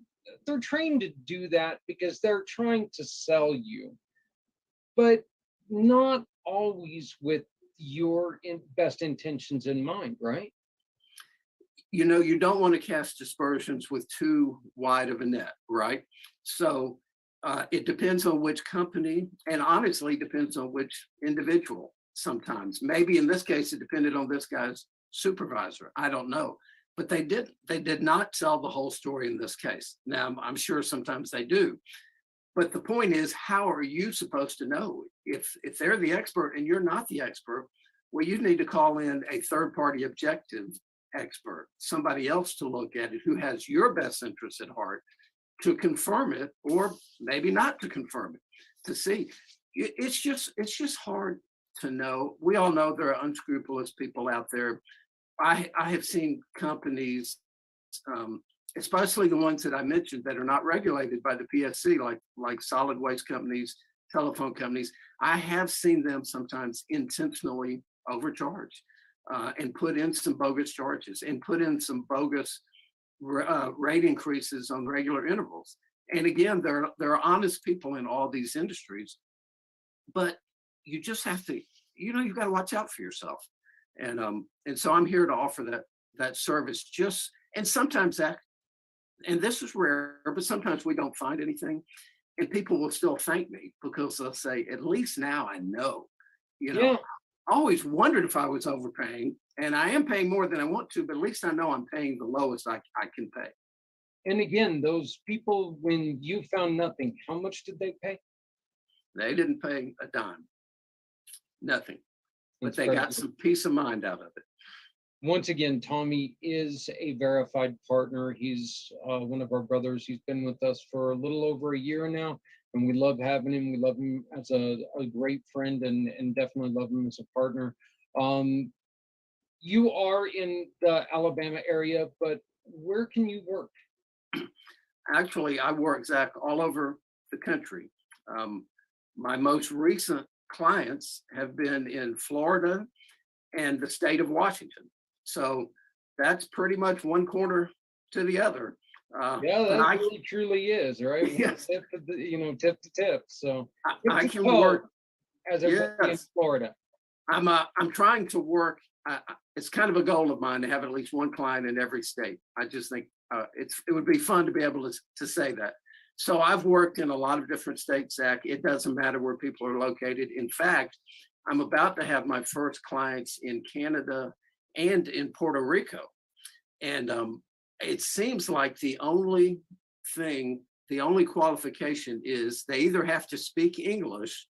trained to do that because they're trying to sell you, but not always with your best intentions in mind, right? You don't want to cast aspersions with too wide of a net, right? So it depends on which company, and honestly depends on which individual sometimes. Maybe in this case, it depended on this guy's supervisor. I don't know. But they did not tell the whole story in this case. Now, I'm sure sometimes they do. But the point is, how are you supposed to know? If they're the expert and you're not the expert, well, you need to call in a third-party objective expert, somebody else to look at it who has your best interests at heart, to confirm it, or maybe not to confirm it, to see. It's just hard to know. We all know there are unscrupulous people out there. I have seen companies, especially the ones that I mentioned that are not regulated by the PSC, like solid waste companies, telephone companies. I have seen them sometimes intentionally overcharge. and put in some bogus charges and put in some bogus rate increases on regular intervals. And again, there are honest people in all these industries, but you just have to, you've got to watch out for yourself. And so I'm here to offer that service. And sometimes and this is rare, but sometimes we don't find anything, and people will still thank me because they'll say, at least now I know. Yeah. I always wondered if I was overpaying, and I am paying more than I want to, but at least I know I'm paying the lowest I can pay. And again, those people, when you found nothing, how much did they pay? They didn't pay a dime, nothing, but That's they very got good. some peace of mind out of it. Once again, Tommy is a verified partner. He's one of our brothers. He's been with us for a little over a year now, and we love having him. We love him as a great friend, and definitely love him as a partner. You are in the Alabama area, but where can you work? Actually, I work, Zach, all over the country. My most recent clients have been in Florida and the state of Washington. So that's pretty much one corner to the other. Yeah, but that really truly is, right? Yes. Tip to tip. So I can work as everybody in Florida. I'm trying to work. It's kind of a goal of mine to have at least one client in every state. I just think it would be fun to be able to say that. So I've worked in a lot of different states, Zach. It doesn't matter where people are located. In fact, I'm about to have my first clients in Canada and in Puerto Rico. And it seems like the only qualification is they either have to speak English,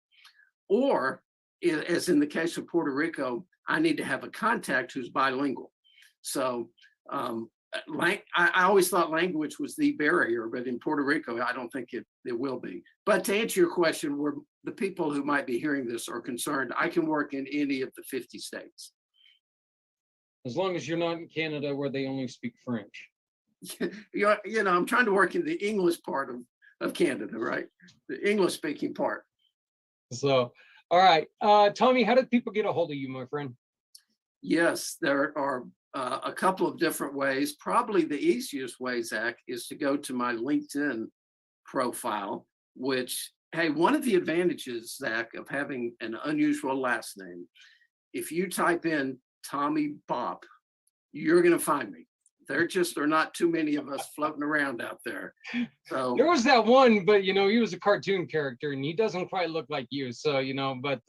or, as in the case of Puerto Rico, I need to have a contact who's bilingual. So I always thought language was the barrier, but in Puerto Rico, I don't think it will be. But to answer your question, where the people who might be hearing this are concerned, I can work in any of the 50 states. As long as you're not in Canada where they only speak French. I'm trying to work in the English part of Canada, right? The English speaking part. So, all right. Tommy, how did people get a hold of you, my friend? Yes, there are a couple of different ways. Probably the easiest way, Zach, is to go to my LinkedIn profile, which, hey, one of the advantages, Zach, of having an unusual last name, if you type in Tommy Bop, you're going to find me. There are not too many of us floating around out there. So there was that one, but he was a cartoon character and he doesn't quite look like you. So, but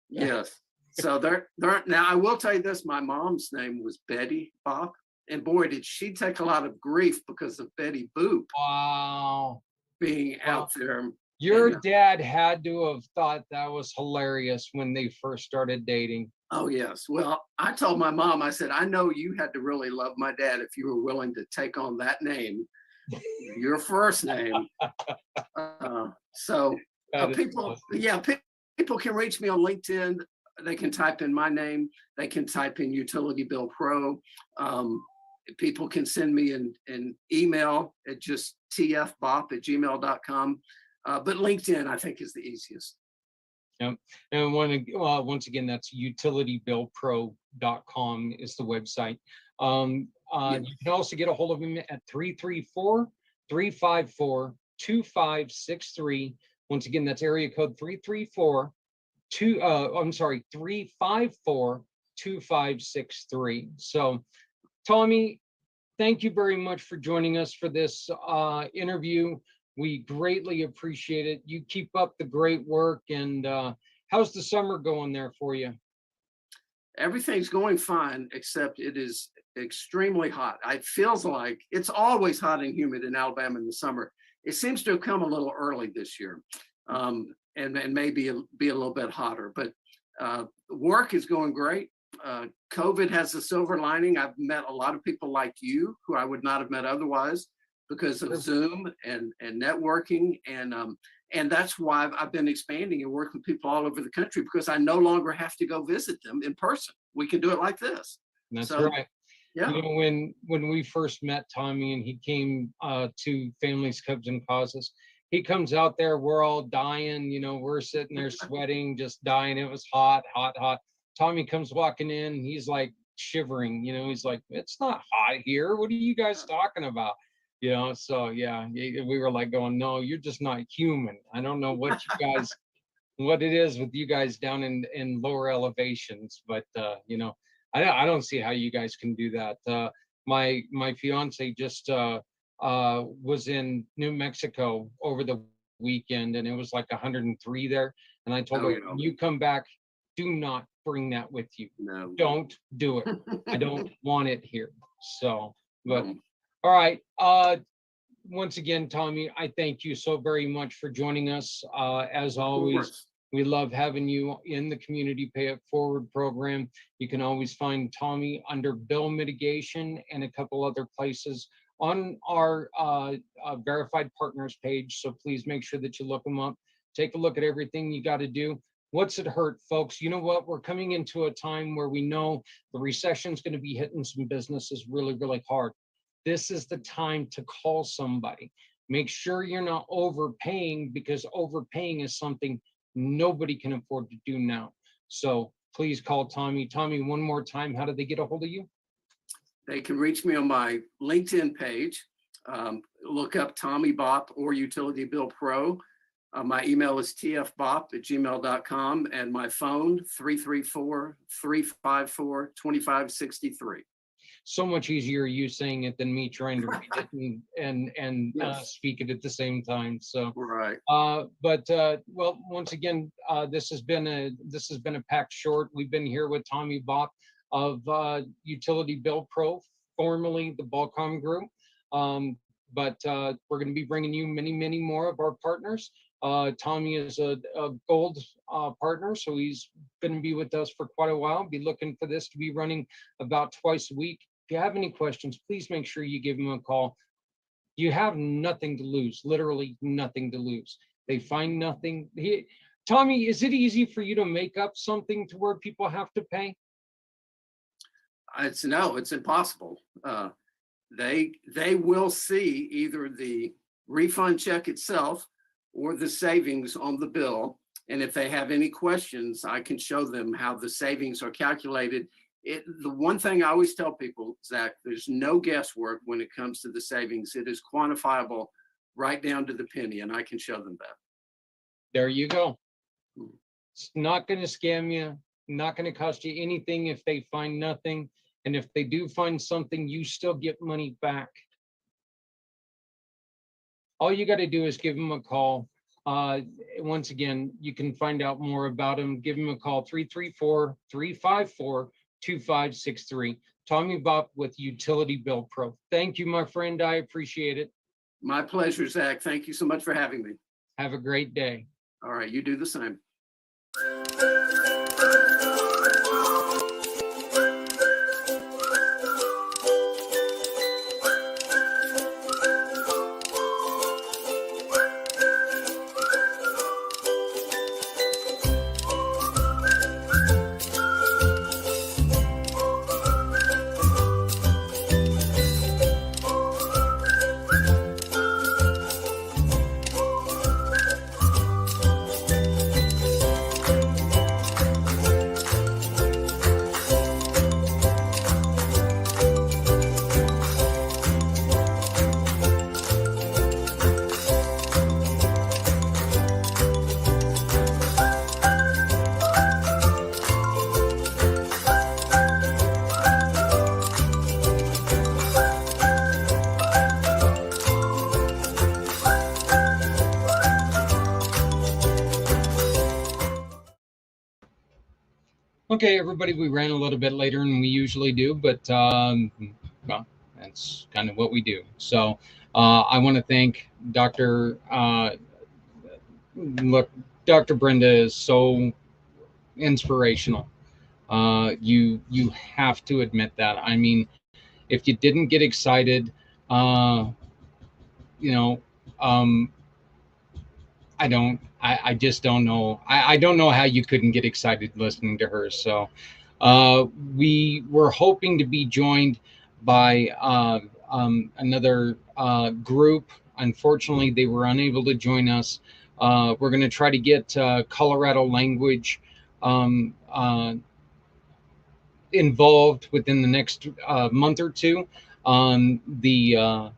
yes. So there now I will tell you this, my mom's name was Betty Bop, and boy, did she take a lot of grief because of Betty Boop. Wow. Being out there. Your dad had to have thought that was hilarious when they first started dating. Oh, yes. Well, I told my mom, I said, I know you had to really love my dad if you were willing to take on that name, your first name. People can reach me on LinkedIn. They can type in my name. They can type in Utility Bill Pro. People can send me an email at just tfbop@gmail.com. But LinkedIn, I think, is the easiest. Yep. And once again, that's utilitybillpro.com is the website. You can also get a hold of him at 334-354-2563. Once again, that's area code 354-2563. So, Tommy, thank you very much for joining us for this interview. We greatly appreciate it. You keep up the great work. And how's the summer going there for you? Everything's going fine, except it is extremely hot. It feels like it's always hot and humid in Alabama in the summer. It seems to have come a little early this year, and maybe be a little bit hotter. But work is going great. COVID has a silver lining. I've met a lot of people like you who I would not have met otherwise, because of Zoom and networking, and that's why I've been expanding and working with people all over the country, because I no longer have to go visit them in person. We can do it like this. That's right. Yeah. When we first met Tommy and he came to Families, Cubs, and Causes, he comes out there, we're all dying, we're sitting there sweating, just dying. It was hot. Tommy comes walking in, he's like shivering, you know, he's like, it's not hot here. What are you guys talking about? You know, so yeah, we were like going, no, you're just not human. I don't know what you guys, what it is with you guys down in lower elevations, but you know, I don't see how you guys can do that. My fiance just was in New Mexico over the weekend, and it was like 103 there. And I told her, yeah. when you come back, do not bring that with you. No. Don't do it. I don't want it here. So, but No. all right. Once again, Tommy, I thank you so very much for joining us. As always, we love having you in the Community Pay It Forward program. You can always find Tommy under bill mitigation and a couple other places on our verified partners page. So please make sure that you look them up. Take a look at everything you got to do. What's it hurt, folks? You know what? We're coming into a time where we know the recession is going to be hitting some businesses really, really hard. This is the time to call somebody. Make sure you're not overpaying, because overpaying is something nobody can afford to do now. So please call Tommy. Tommy, one more time, how do they get a hold of you? They can reach me on my LinkedIn page. Look up Tommy Bop or Utility Bill Pro. My email is tfbop@gmail.com, and my phone 334-354-2563. So much easier you saying it than me trying to read it and Yes. speak it at the same time. So Right. well, once again, this has been a pACT short. We've been here with Tommy Bop of Utility Bill Pro, formerly the Balcom Group. But we're going to be bringing you many, many more of our partners. Tommy is a gold partner, so he's going to be with us for quite a while. Be looking for this to be running about twice a week. If you have any questions, please make sure you give him a call. You have nothing to lose, literally nothing to lose. They find nothing. Tommy, is it easy for you to make up something to where people have to pay? It's impossible. They will see either the refund check itself or the savings on the bill. And if they have any questions, I can show them how the savings are calculated. The one thing I always tell people, Zach, there's no guesswork when it comes to the savings. It is quantifiable right down to the penny, and I can show them that. There you go. It's not going to scam you, not going to cost you anything if they find nothing. And if they do find something, you still get money back. All you got to do is give them a call. Once again, you can find out more about them. Give them a call, 334-354-2563. Tommy Bop with Utility Bill Pro. Thank you, my friend. I appreciate it. My pleasure, Zach. Thank you so much for having me. Have a great day. All right, you do the same. Okay, everybody, we ran a little bit later than we usually do, but well, that's kind of what we do. So I want to thank Dr. Look, Dr. Brenda is so inspirational. You have to admit that. I mean, if you didn't get excited, you know, I just don't know. I don't know how you couldn't get excited listening to her. So we were hoping to be joined by another group. Unfortunately, they were unable to join us. We're going to try to get Colorado language involved within the next month or two. The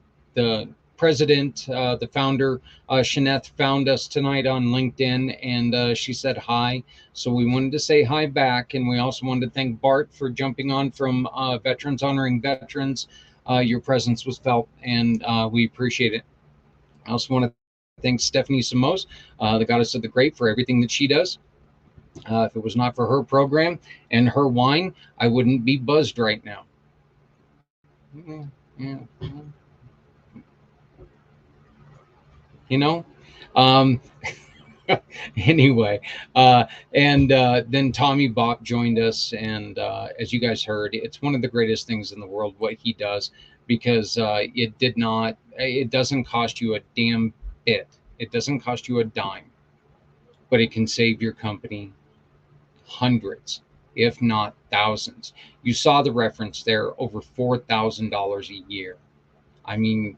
president, the founder, Shaneth, found us tonight on LinkedIn, and she said hi. So we wanted to say hi back, and we also wanted to thank Bart for jumping on from Veterans Honoring Veterans. Your presence was felt, and we appreciate it. I also want to thank Stephanie Samos, the goddess of the grape, for everything that she does. If it was not for her program and her wine, I wouldn't be buzzed right now. You know? Anyway, and then Tommy Bach joined us, and as you guys heard, it's one of the greatest things in the world what he does, because it doesn't cost you a damn bit. It doesn't cost you a dime, but it can save your company hundreds, if not thousands. You saw the reference there, over $4,000 a year. I mean,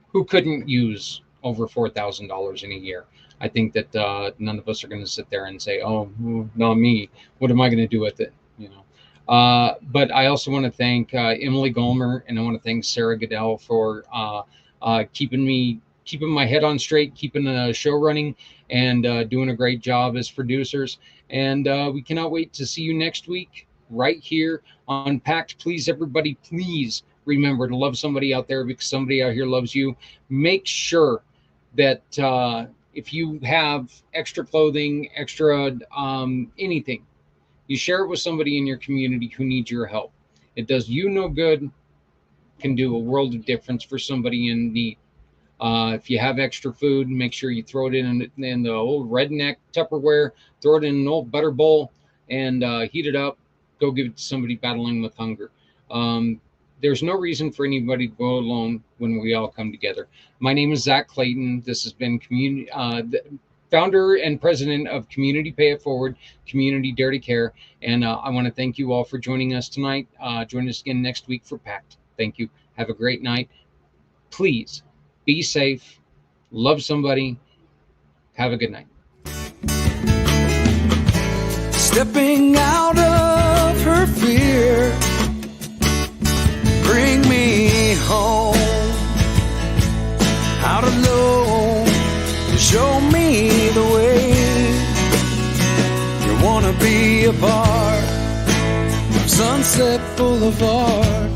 who couldn't use over $4,000 in a year? I think that none of us are going to sit there and say, "Oh, not me. What am I going to do with it?" You know. But I also want to thank Emily Golmer, and I want to thank Sarah Goodell for keeping my head on straight, keeping the show running, and doing a great job as producers. And we cannot wait to see you next week right here on pACT. Please, everybody, please remember to love somebody out there, because somebody out here loves you. Make sure that if you have extra clothing, extra anything, you share it with somebody in your community who needs your help. It does you no good, can do a world of difference for somebody in need. If you have extra food, make sure you throw it in the old redneck Tupperware, throw it in an old butter bowl, and heat it up. Go give it to somebody battling with hunger. There's no reason for anybody to go alone when we all come together. My name is Zach Clayton. This has been founder and president of Community Pay It Forward, Community Dare to Care. And I want to thank you all for joining us tonight. Join us again next week for pACT. Thank you. Have a great night. Please be safe. Love somebody. Have a good night. Stepping out of her fear, bring me home, out alone, show me the way. You wanna be a part of Sunset Boulevard.